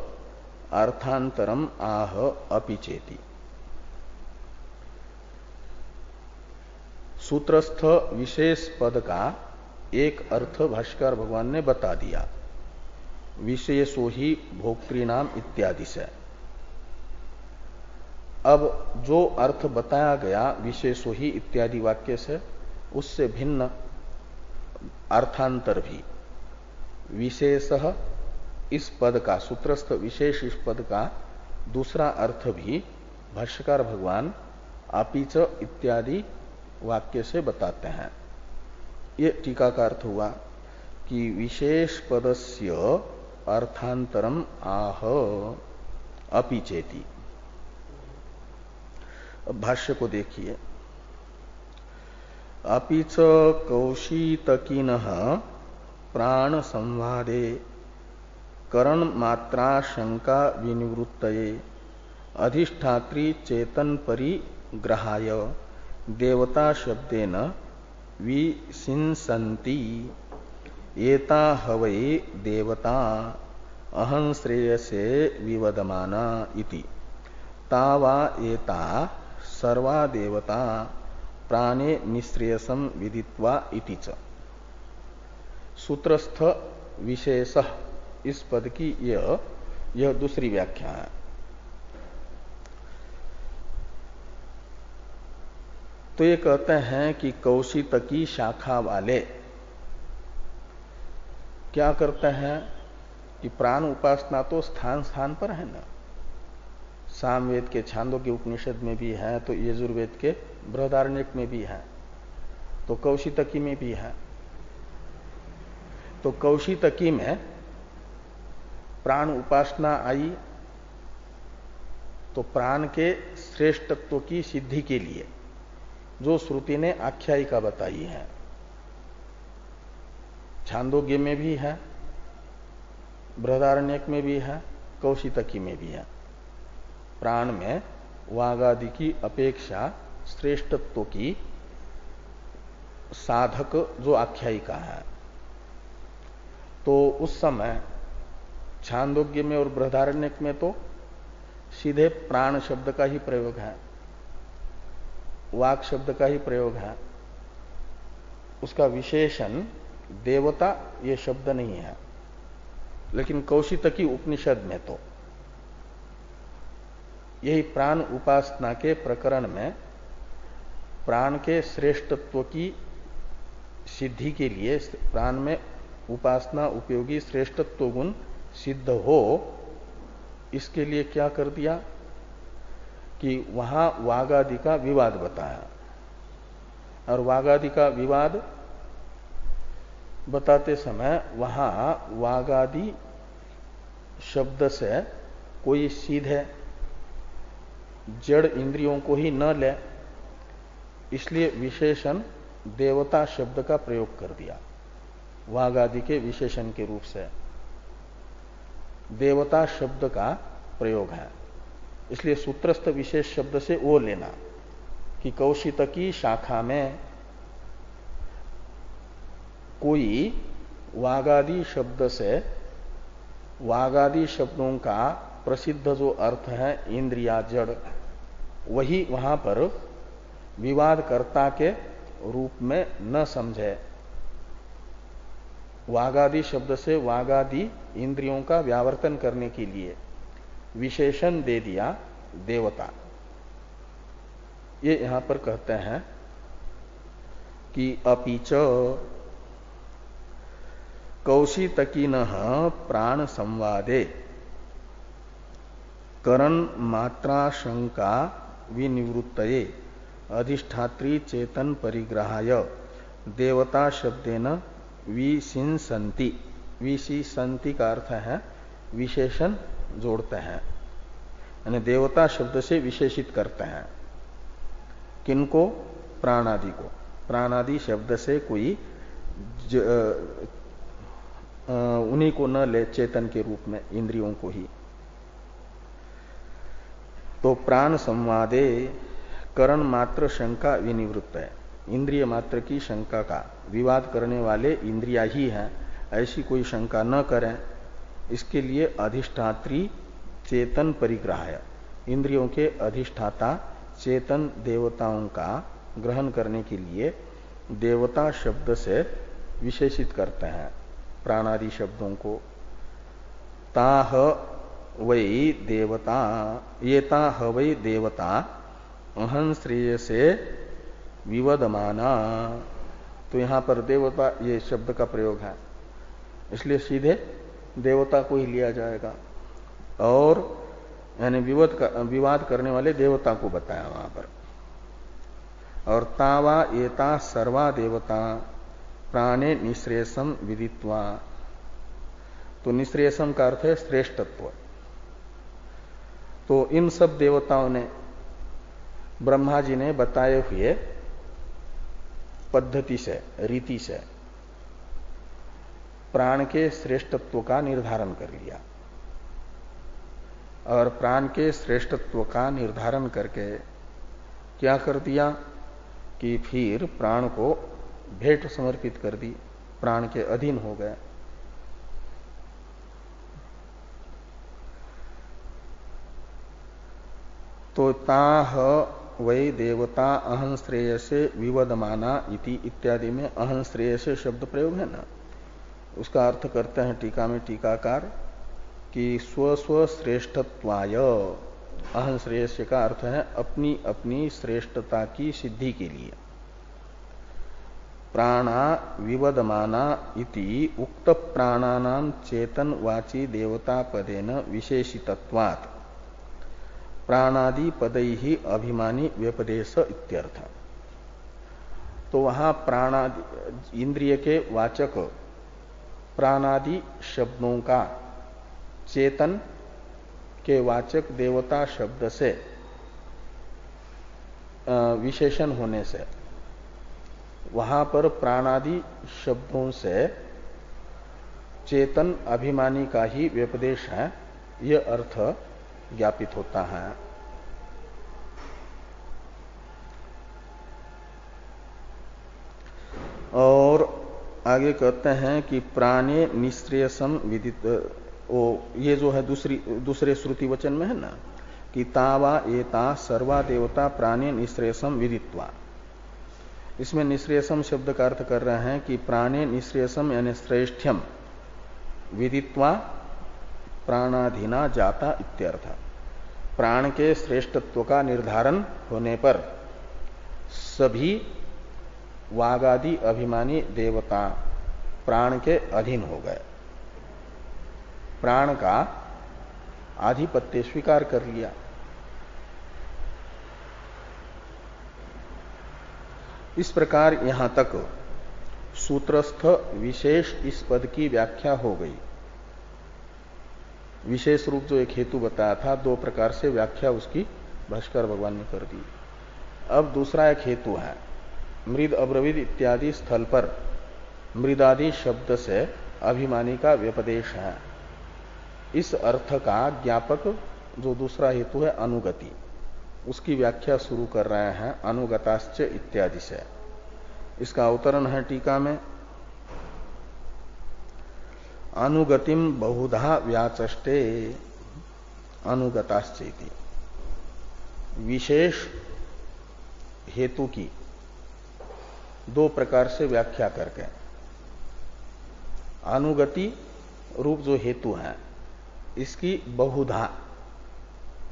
अर्थांतरम आह अपिचेति। सूत्रस्थ विशेष पद का एक अर्थ भाष्यकार भगवान ने बता दिया, विशेषो ही भोक्तृनाम इत्यादि से। अब जो अर्थ बताया गया विशेषो ही इत्यादि वाक्य से, उससे भिन्न अर्थांतर भी विशेष इस पद का, सूत्रस्थ विशेष इस पद का दूसरा अर्थ भी भाष्यकार भगवान अपिच इत्यादि वाक्य से बताते हैं। ये टीका का अर्थ हुआ कि विशेष पदस्य अर्थांतरम आह अपिचेति। अब भाष्य को देखिए। अपिच कौशीतकिनः प्राण संवादे करण मात्रा शंका विनिवृत्तये अधिष्ठात्री चेतन परिग्रहाय देवता शब्देन विसिंसन्ति एता हवै देवता अहं श्रेयसे विवदमाना इति तावा एता सर्वा देवता प्राणे निश्रेयसम विदित्वा इति च। सूत्रस्थ विशेष इस पद की यह दूसरी व्याख्या है। तो ये कहते हैं कि कौशितकी शाखा वाले क्या करते हैं कि प्राण उपासना तो स्थान स्थान पर है ना। सामवेद के छांदोग्य उपनिषद में भी है, तो यजुर्वेद के बृहदारण्यक में भी है, तो कौशितकी में भी है। तो कौशितकी में प्राण उपासना आई तो प्राण के श्रेष्ठत्व की सिद्धि के लिए जो श्रुति ने आख्यायिका बताई है, छांदोग्य में भी है, बृहदारण्यक में भी है, कौशितकी में भी है। प्राण में वागादि की अपेक्षा श्रेष्ठत्व की साधक जो आख्यायिका है, तो उस समय छांदोग्य में और बृहदारण्यक में तो सीधे प्राण शब्द का ही प्रयोग है, वाक शब्द का ही प्रयोग है। उसका विशेषण देवता ये शब्द नहीं है। लेकिन कौशितकी उपनिषद में तो यही प्राण उपासना के प्रकरण में प्राण के श्रेष्ठत्व की सिद्धि के लिए प्राण में उपासना उपयोगी श्रेष्ठत्व गुण सिद्ध हो, इसके लिए क्या कर दिया कि वहां वागादि का विवाद बताया। और वागादि का विवाद बताते समय वहां वागादि शब्द से कोई सीधे जड़ इंद्रियों को ही न ले, इसलिए विशेषण देवता शब्द का प्रयोग कर दिया। वागादि के विशेषण के रूप से देवता शब्द का प्रयोग है, इसलिए सूत्रस्थ विशेष शब्द से वो लेना कि कौशितकी शाखा में कोई वागादि शब्द से, वागादि शब्दों का प्रसिद्ध जो अर्थ है इंद्रिया जड़, वही वहां पर विवादकर्ता के रूप में न समझे। वागादि शब्द से वागादि इंद्रियों का व्यावर्तन करने के लिए विशेषण दे दिया देवता। ये यहां पर कहते हैं कि अपीच कौशितकिनः प्राण संवादे करण मात्रा शंका विनिवृत्तये अधिष्ठात्री चेतन परिग्रहाय देवता शब्देन विशिंसन्ति। विशिंसन्ति का अर्थ है विशेषण जोड़ते हैं, यानी देवता शब्द से विशेषित करते हैं। किनको? प्राणादि को। प्राणादि शब्द से कोई उन्हीं को न ले चेतन के रूप में, इंद्रियों को ही। तो प्राण संवादे करण मात्र शंका विनिवृत्त है। इंद्रिय मात्र की शंका का विवाद करने वाले इंद्रिया ही हैं, ऐसी कोई शंका न करें। इसके लिए अधिष्ठात्री चेतन परिग्रह है। इंद्रियों के अधिष्ठाता चेतन देवताओं का ग्रहण करने के लिए देवता शब्द से विशेषित करते हैं प्राणादि शब्दों को। ताह वै देवता, ये ताह वै देवता अहं श्रेय से विवदमाना। तो यहां पर देवता ये शब्द का प्रयोग है, इसलिए सीधे देवता को ही लिया जाएगा। और यानी विवाद करने वाले देवता को बताया वहां पर। और तावा एता सर्वा देवता प्राणे निश्रेषम विदित्वा। तो निश्रेषम का अर्थ है श्रेष्ठत्व। तो इन सब देवताओं ने ब्रह्मा जी ने बताए हुए पद्धति से, रीति से प्राण के श्रेष्ठत्व का निर्धारण कर लिया। और प्राण के श्रेष्ठत्व का निर्धारण करके क्या कर दिया कि फिर प्राण को भेंट समर्पित कर दी, प्राण के अधीन हो गए। तो ताह वै देवता अहं श्रेयसे विवदमाना इति इत्यादि में अहं श्रेयसे शब्द प्रयोग है ना, उसका अर्थ करते हैं टीका में टीकाकार कि स्व श्रेष्ठत्वाय। अहं श्रेयस्य का अर्थ है अपनी अपनी श्रेष्ठता की सिद्धि के लिए। प्राणा विवदमाना इति उक्त प्राणानाम चेतन वाची देवता पदेन विशेषितत्वात् प्राणादि पदई ही अभिमानी व्यपदेश इत्यर्थ। तो वहां प्राणादि इंद्रिय के वाचक प्राणादि शब्दों का चेतन के वाचक देवता शब्द से विशेषण होने से वहां पर प्राणादि शब्दों से चेतन अभिमानी का ही व्यपदेश है, यह अर्थ ज्ञापित होता है। और आगे कहते हैं कि प्राणे निश्रेयसम विदित। ये जो है दूसरे श्रुति वचन में है ना कि तावा एता सर्वा देवता प्राणे निश्रेयसम विदित्वा। इसमें निश्रेयसम शब्द का अर्थ कर रहे हैं कि प्राणे निश्रेयसम यानी श्रेष्ठ्यम विदित्वा प्राणाधीना जाता इत्यर्थ। प्राण के श्रेष्ठत्व का निर्धारण होने पर सभी वागादि अभिमानी देवता प्राण के अधीन हो गए, प्राण का आधिपत्य स्वीकार कर लिया। इस प्रकार यहां तक सूत्रस्थ विशेष इस पद की व्याख्या हो गई। विशेष रूप जो एक हेतु बताया था, दो प्रकार से व्याख्या उसकी भाष्कर भगवान ने कर दी। अब दूसरा एक हेतु है, मृद अब्रविद इत्यादि स्थल पर मृदादि शब्द से अभिमानी का व्यपदेश है। इस अर्थ का ज्ञापक जो दूसरा हेतु है अनुगति, उसकी व्याख्या शुरू कर रहे हैं अनुगताश्च इत्यादि से। इसका अवतरण है टीका में, अनुगतिम बहुधा व्याचष्टे अनुगताश्चेति। विशेष हेतु की दो प्रकार से व्याख्या करके अनुगति रूप जो हेतु है इसकी बहुधा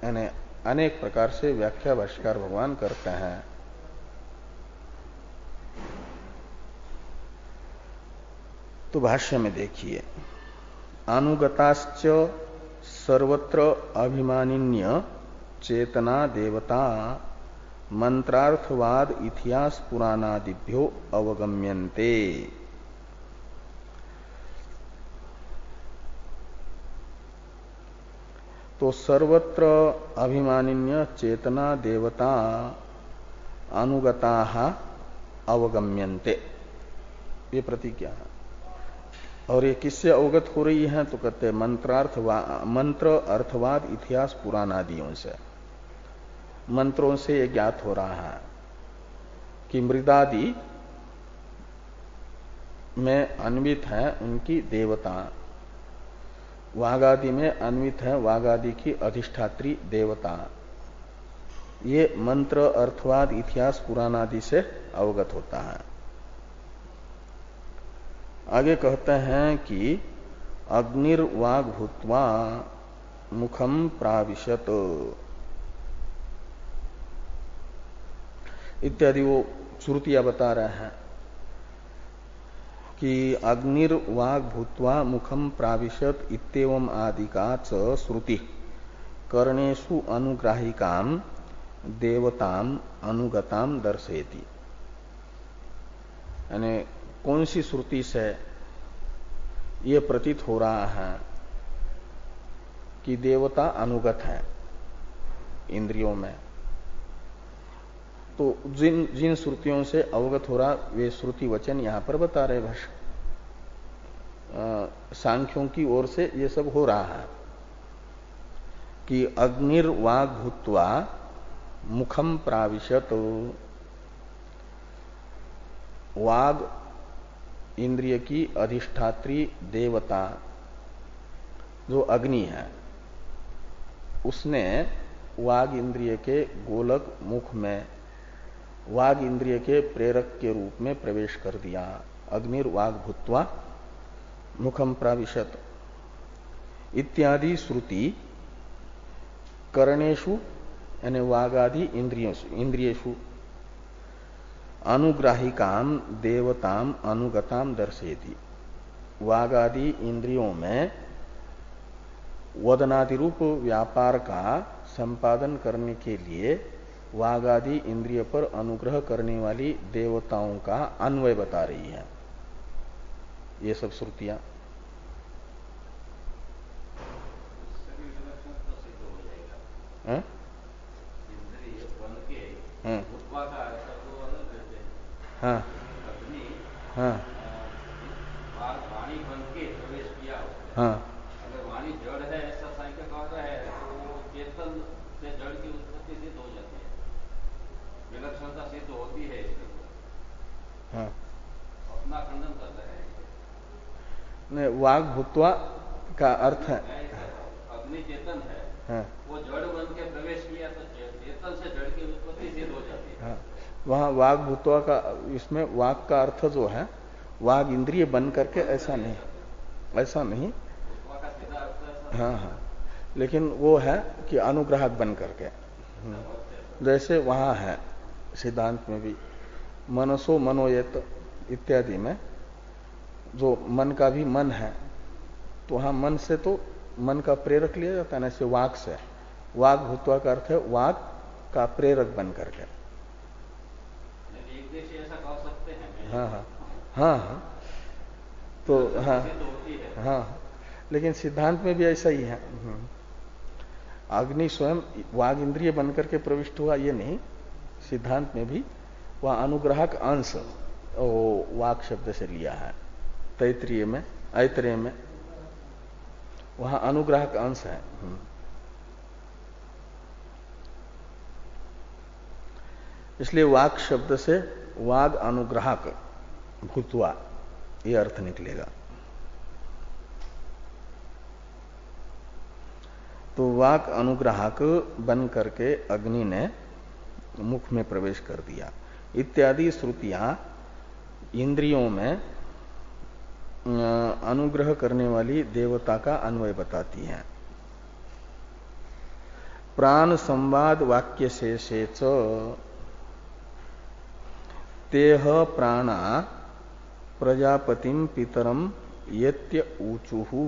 यानी अनेक प्रकार से व्याख्या भाष्यकार भगवान करते हैं। तो भाष्य में देखिए, अनुगताश्च सर्वत्र अभिमानिन्य चेतना देवता मंत्रार्थवाद इतिहास पुराणादिभ्यो अवगम्यन्ते। तो सर्वत्र अभिमानिन्य चेतना देवता अनुगता अवगम्यन्ते, ये प्रतिज्ञा है। और ये किससे अवगत हो रही है? तो कहते हैं मंत्र अर्थवाद इतिहास पुराणादियों से, मंत्रों से ये ज्ञात हो रहा है कि मृदादि में अन्वित है उनकी देवता, वागादि में अन्वित है वागादि की अधिष्ठात्री देवता। ये मंत्र अर्थवाद इतिहास पुराणादि से अवगत होता है। आगे कहते हैं कि अग्निर्वाग भूत्वा मुखम प्राविशत इत्यादि वो श्रुतियां बता रहे हैं कि अग्निर्वाग भूत्वा मुखम प्राविशत इत्येवं आदि का च श्रुति कर्णेषु अनुग्राहिकाम देवताम अनुगताम दर्शयति। यानी कौन सी श्रुति से ये प्रतीत हो रहा है कि देवता अनुगत है इंद्रियों में? तो जिन श्रुतियों से अवगत हो रहा वे श्रुति वचन यहां पर बता रहे भाष्य। सांख्यों की ओर से ये सब हो रहा है कि अग्निर्वाग भूत्वा मुखम प्राविशत, वाग इंद्रिय की अधिष्ठात्री देवता जो अग्नि है उसने वाग इंद्रिय के गोलक मुख में वाग इंद्रिय के प्रेरक के रूप में प्रवेश कर दिया। अग्निर्वाग भूत्वा मुखम प्राविशत इत्यादि श्रुति कर्णेषु यानी वागादि इंद्रियेषु अनुग्राहिकाम देवताम अनुगताम दर्शयति। वागादि इंद्रियों में वदनादि रूप व्यापार का संपादन करने के लिए वागादि इंद्रिय पर अनुग्रह करने वाली देवताओं का अन्वय बता रही है ये सब श्रुतियां। हाँ हाँ वाणी बन के प्रवेश किया। हाँ अगर वाणी जड़ है ऐसा सांख्य कह रहा है तो चेतन से जड़ की उत्पत्ति सिद्ध हो जाती है, विलक्षणता सिद्ध होती है इसके ऊपर। हाँ अपना खंडन कर रहे हैं। नहीं, वाग भूत्वा का अर्थ है अग्नि चेतन है। हाँ। वो जड़ बन के प्रवेश किया तो चेतन से जड़ की उत्पत्ति सिद्ध हो जाती है। हाँ। वहां वाग भूत्वा का, इसमें वाग का अर्थ जो है वाग इंद्रिय बन करके, ऐसा नहीं, ऐसा नहीं। हाँ हाँ, लेकिन वो है कि अनुग्राहक बन करके, जैसे वहां है सिद्धांत में भी मनसो मनोयत इत्यादि में जो मन का भी मन है, तो वहां मन से तो मन का प्रेरक लिया जाता है ना, ऐसे वाक से। वाग भूत्वा का अर्थ है वाग का प्रेरक बन करके। ऐसा कह सकते हैं। हाँ हाँ हाँ हाँ, तो हाँ हाँ, लेकिन सिद्धांत में भी ऐसा ही है। अग्नि स्वयं वाग इंद्रिय बनकर के प्रविष्ट हुआ ये नहीं, सिद्धांत में भी वह अनुग्राहक अंश वाक शब्द से लिया है। तैतरीय में, ऐतरेय में वहां अनुग्राहक अंश है। इसलिए वाक शब्द से वाग अनुग्राहक भूत्वा ये अर्थ निकलेगा। तो वाक अनुग्राहक बन करके अग्नि ने मुख में प्रवेश कर दिया इत्यादि श्रुतियां इंद्रियों में अनुग्रह करने वाली देवता का अन्वय बताती हैं। प्राण संवाद वाक्य शेषे च तेह प्राणा प्रजापतिम पितरम यत्य ऊचुहु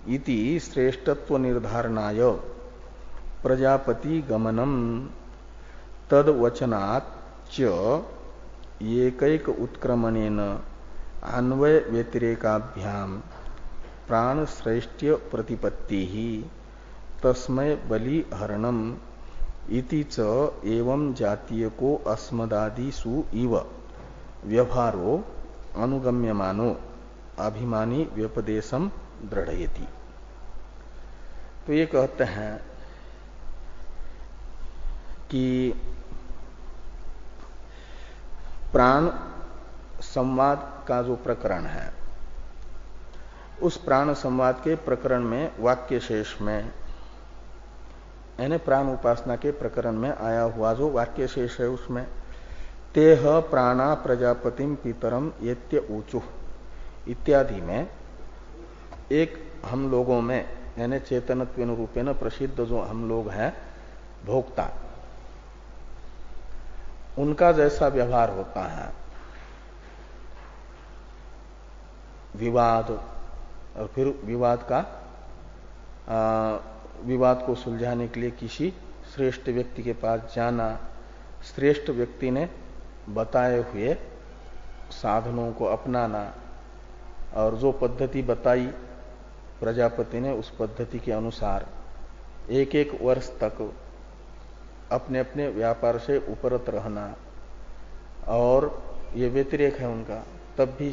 इति श्रेष्ठत्व निर्धारणाय प्रजापति गमनम तद वचनात् च एकैक उत्क्रमणेन अन्वय व्यतिरेकाभ्याम प्राण श्रेष्ठ्य प्रतिपत्ति ही तस्मय बलि हरणम इति च एवं जातीय को अस्मदादिषु इव व्यवहारो अनुगम्यमानो अभिमानी व्यपदेशम दृढ़यति। तो ये कहते हैं कि प्राण संवाद का जो प्रकरण है, उस प्राण संवाद के प्रकरण में वाक्य शेष में, यानी प्राण उपासना के प्रकरण में आया हुआ जो वाक्य शेष है उसमें तेह प्राणा प्रजापतिम पितरम यत्य ऊचु इत्यादि में एक हम लोगों में यानी चेतनत्वेन रूपेण प्रसिद्ध जो हम लोग हैं भोक्ता, उनका जैसा व्यवहार होता है विवाद, और फिर विवाद को सुलझाने के लिए किसी श्रेष्ठ व्यक्ति के पास जाना, श्रेष्ठ व्यक्ति ने बताए हुए साधनों को अपनाना, और जो पद्धति बताई प्रजापति ने उस पद्धति के अनुसार एक एक वर्ष तक अपने अपने व्यापार से उपरत रहना, और ये व्यतिरेक है उनका, तब भी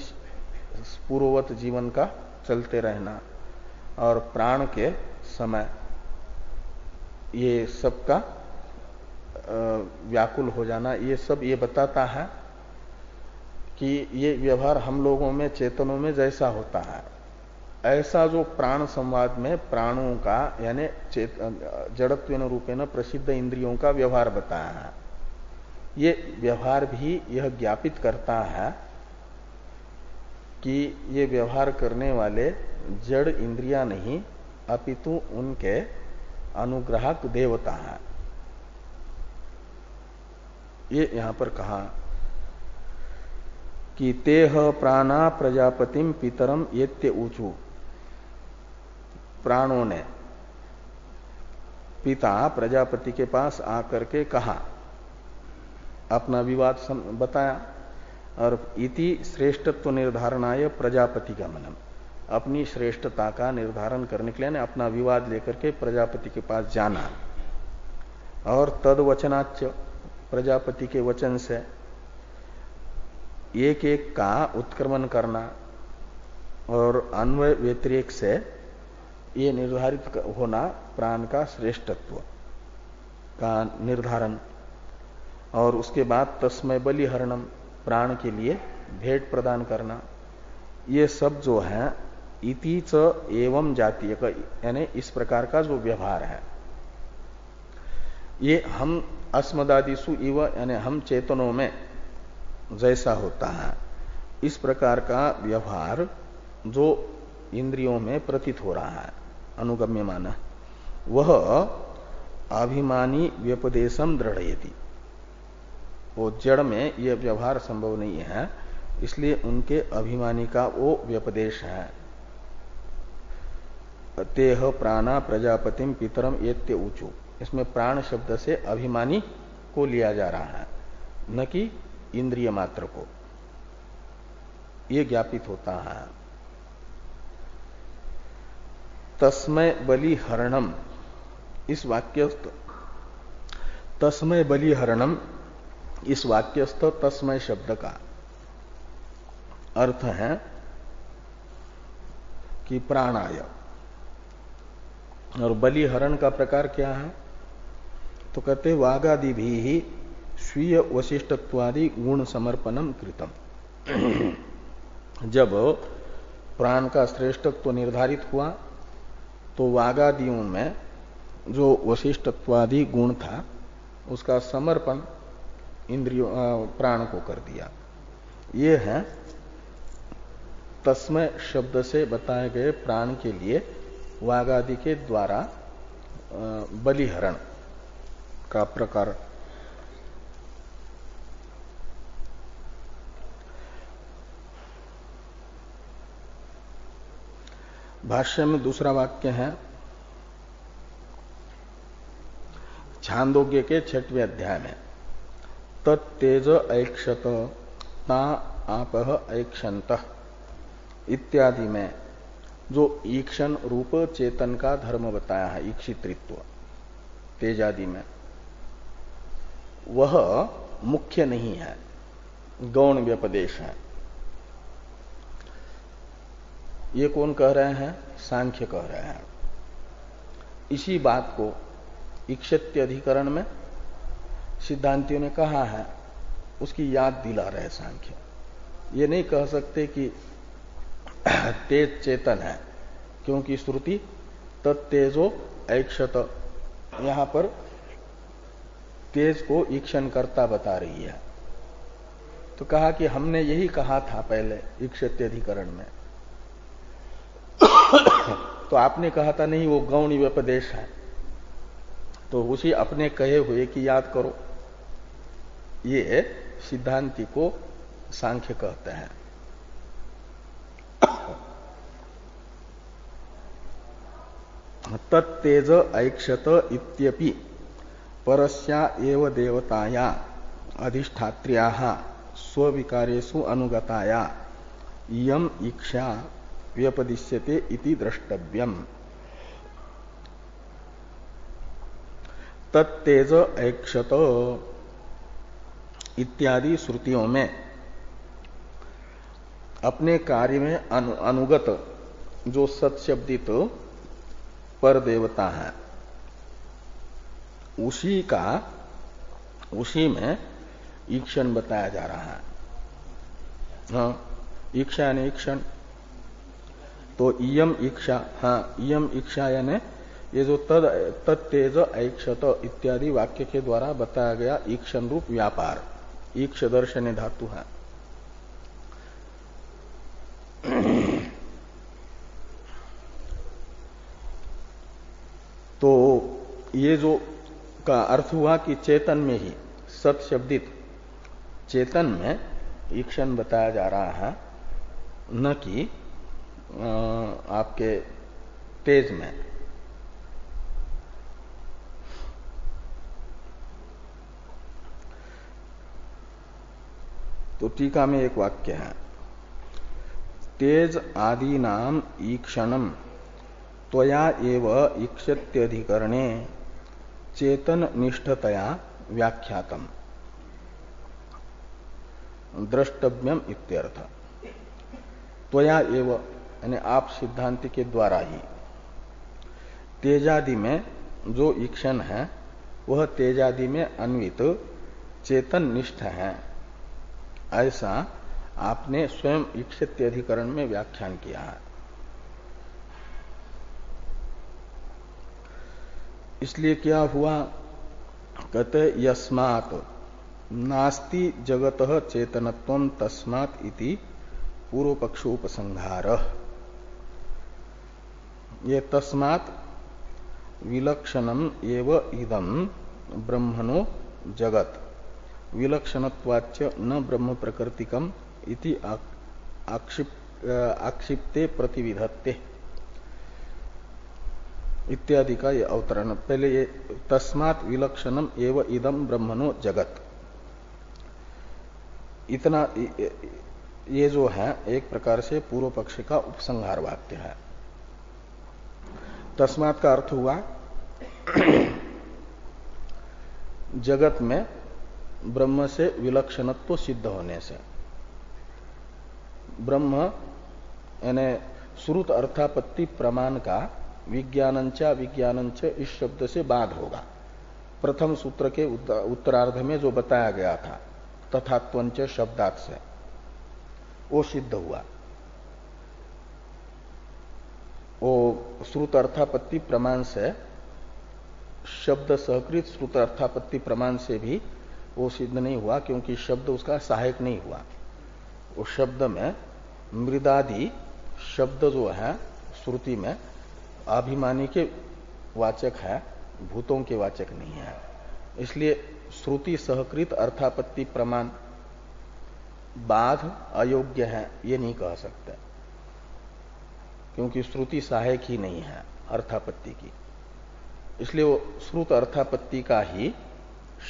पूर्ववत जीवन का चलते रहना, और प्राण के समय ये सबका व्याकुल हो जाना, ये सब ये बताता है कि ये व्यवहार हम लोगों में चेतनों में जैसा होता है, ऐसा जो प्राण संवाद में प्राणों का यानी जड़त्वेन रूपेण प्रसिद्ध इंद्रियों का व्यवहार बताया है, ये व्यवहार भी यह ज्ञापित करता है कि ये व्यवहार करने वाले जड़ इंद्रियां नहीं अपितु उनके अनुग्राहक देवता है। ये यहां पर कहा कि तेह प्राणा प्रजापतिम पितरम येत्य ऊचु, प्राणों ने पिता प्रजापति के पास आकर के कहा, अपना विवाद बताया, और इति श्रेष्ठत्व निर्धारणाय प्रजापति गमनम, अपनी श्रेष्ठता का निर्धारण करने के लिए अपना विवाद लेकर के प्रजापति के पास जाना, और तद वचनाच्च, प्रजापति के वचन से एक एक का उत्क्रमण करना, और अन्वय व्यतिरेक से ये निर्धारित होना प्राण का श्रेष्ठत्व का निर्धारण, और उसके बाद तस्मय बलि हरणम, प्राण के लिए भेंट प्रदान करना, ये सब जो है इति च एवं जातीय का यानी इस प्रकार का जो व्यवहार है, ये हम अस्मदादिषु इव यानी हम चेतनों में जैसा होता है, इस प्रकार का व्यवहार जो इंद्रियों में प्रतीत हो रहा है अनुगम्यमान, वह अभिमानी व्यपदेशम दृढ़यति, वो जड़ में यह व्यवहार संभव नहीं है, इसलिए उनके अभिमानी का वो व्यपदेश है। तेह प्राणा प्रजापतिम पितरम येत्य ऊचु, इसमें प्राण शब्द से अभिमानी को लिया जा रहा है, न कि इंद्रिय मात्र को, ये ज्ञापित होता है। तस्मय बलि हरणम, इस वाक्यस्थ तस्मय बलि हरणम, इस वाक्यस्थ तस्मय शब्द का अर्थ है कि प्राणाय, और बलिहरण का प्रकार क्या है, तो कहते वागादि भी ही स्वीय वशिष्ठत्वादि गुण समर्पणम कृतम। जब प्राण का श्रेष्ठत्व निर्धारित हुआ तो वागादियों में जो वशिष्ठत्वादि गुण था उसका समर्पण इंद्रियों प्राण को कर दिया। ये है तस्मय शब्द से बताए गए प्राण के लिए वागादि के द्वारा बलिहरण का प्रकार। भाष्य में दूसरा वाक्य है छांदोग्य के 6वें अध्याय में तत्तेज ऐक्षत ता आपह ऐक्षंत इत्यादि में जो ईक्षण रूप चेतन का धर्म बताया है, ईक्षित्रित्व तेजादि में, वह मुख्य नहीं है, गौण व्यपदेश है। ये कौन कह रहे हैं? सांख्य कह रहे हैं। इसी बात को ईक्षत्य अधिकरण में सिद्धांतियों ने कहा है, उसकी याद दिला रहे सांख्य। ये नहीं कह सकते कि तेज चेतन है, क्योंकि श्रुति तत्तेजो ऐक्षत, यहां पर तेज को ईक्षण करता बता रही है। तो कहा कि हमने यही कहा था पहले ईक्षत्य अधिकरण में। तो आपने कहा था नहीं, वो गौण व्यपदेश है। तो उसी अपने कहे हुए की याद करो, ये सिद्धांति को सांख्य कहते हैं। तत्तेज ऐक्षत इत्यपि परस्या एव देवताया अधिष्ठात्र्या स्वविकारेषु अनुगताया यम इक्षा व्यपदिश्यते इति द्रष्टव्यम। तत्तेज ऐक्षत इत्यादि श्रुतियों में अपने कार्य में अनुगत जो सत्शब्दित पर देवता है, उसी में ईक्षण बताया जा रहा है। हाँ, ईक्षा यानी ईक्षण। तो इयम ईक्षा, हाँ इयम ईक्षा यानी ये जो तत्तेज ऐक्षत इत्यादि वाक्य के द्वारा बताया गया ईक्षण रूप व्यापार, ईक्ष दर्शन धातु है। तो ये जो का अर्थ हुआ कि चेतन में ही, सत्शब्दित चेतन में ईक्षण बताया जा रहा है, न कि आपके तेज में। तो टीका में एक वाक्य है, तेज आदि नाम ईक्षणम त्वया एव ईक्षत्यधिकरणे चेतन निष्ठतया व्याख्यातम द्रष्टव्यम इत्यर्थ। त्वया एव यानी आप सिद्धांति के द्वारा ही तेजादि में जो ईक्षण है वह तेजादि में अन्वित चेतन निष्ठ है, ऐसा आपने स्वयं ईक्षत्यधिकरण में व्याख्यान किया है। इसलिए क्या हुआ? कहते यस्मात् नास्ति जगतः चेतनत्वं तस्मात् इति पूर्व पक्षोपसंहार। ये तस्मात् विलक्षणम एव इदं ब्रह्मणो जगत विलक्षणत्वाच्च न ब्रह्म प्रकृतिकम इति आक्षिप्ते प्रतिविधत्ते इत्यादि का ये अवतरण। पहले ये तस्मात् विलक्षणम एव इदं ब्रह्मणो जगत, इतना ये जो है एक प्रकार से पूर्व पक्ष का उपसंहार वाक्य है। तस्मात् का अर्थ हुआ जगत में ब्रह्म से विलक्षणत्व सिद्ध होने से। ब्रह्म यानी श्रुत अर्थापत्ति प्रमाण का विज्ञानंच इस शब्द से बाद होगा। प्रथम सूत्र के उत्तरार्ध में जो बताया गया था तथात्वंच शब्दात् से, वो सिद्ध हुआ। वो श्रुत अर्थापत्ति प्रमाण से, शब्द सहकृत श्रुत अर्थापत्ति प्रमाण से भी वो सिद्ध नहीं हुआ, क्योंकि शब्द उसका सहायक नहीं हुआ। वो शब्द में मृदादि शब्द जो है श्रुति में अभिमानी के वाचक है, भूतों के वाचक नहीं है। इसलिए श्रुति सहकृत अर्थापत्ति प्रमाण बाध अयोग्य है, ये नहीं कह सकते, क्योंकि श्रुति सहायक ही नहीं है अर्थापत्ति की। इसलिए वो श्रुत अर्थापत्ति का ही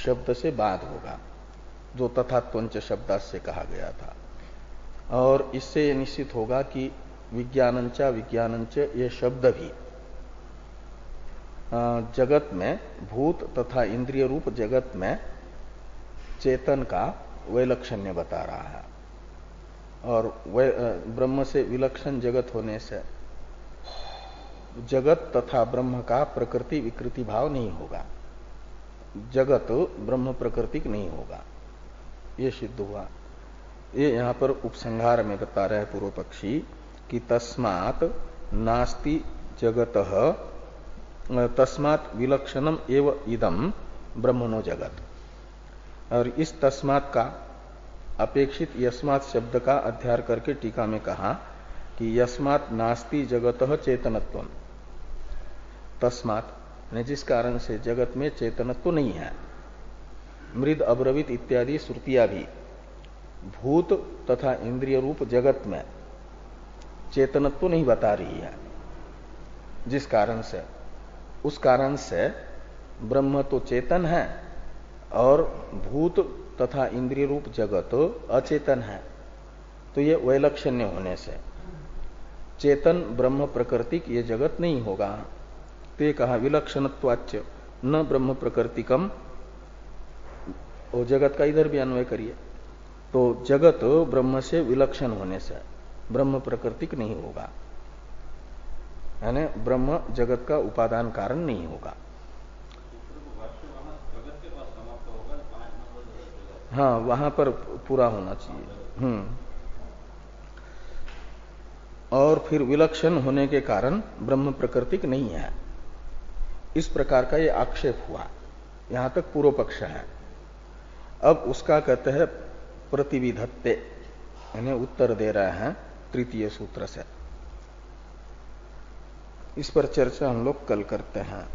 शब्द से बाद होगा, जो तथात्वंच शब्द से कहा गया था। और इससे निश्चित होगा कि विज्ञानंच ये शब्द भी जगत में, भूत तथा इंद्रिय रूप जगत में चेतन का वैलक्षण्य बता रहा है। और ब्रह्म से विलक्षण जगत होने से जगत तथा ब्रह्म का प्रकृति विकृति भाव नहीं होगा, जगत ब्रह्म प्रकृतिक नहीं होगा, ये सिद्ध हुआ। ये यहां पर उपसंहार में बता रहे हैं पूर्व पक्षी कि तस्मात् नास्ति जगतः तस्मात् विलक्षणम एव इदम ब्रह्मणो जगत। और इस तस्मात् का अपेक्षित यस्मात् शब्द का अध्यार करके टीका में कहा कि यस्मात् नास्ति जगतः चेतनत्वम। तस्मात् ने जिस कारण से जगत में चेतनत्व नहीं है। मृद अब्रवीत इत्यादि श्रुतियां भी भूत तथा इंद्रिय रूप जगत में चेतनत्व नहीं बता रही है, जिस कारण से, उस कारण से ब्रह्म तो चेतन है और भूत तथा इंद्रिय रूप जगत अचेतन है। तो ये वैलक्षण्य होने से चेतन ब्रह्म प्रकृतिक ये जगत नहीं होगा। तो ये कहा विलक्षणत्वाच्च न ब्रह्म प्रकृतिकम, वो जगत का इधर भी अन्वय करिए। तो जगत ब्रह्म से विलक्षण होने से ब्रह्म प्रकृतिक नहीं होगा, यानी ब्रह्म जगत का उपादान कारण नहीं होगा। हाँ, वहां पर पूरा होना चाहिए। और फिर विलक्षण होने के कारण ब्रह्म प्रकृतिक नहीं है, इस प्रकार का ये आक्षेप हुआ। यहां तक पूर्व पक्ष है। अब उसका कहते हैं प्रतिविधत्ते, यानी उत्तर दे रहे हैं तृतीय सूत्र से। इस पर चर्चा हम लोग कल करते हैं।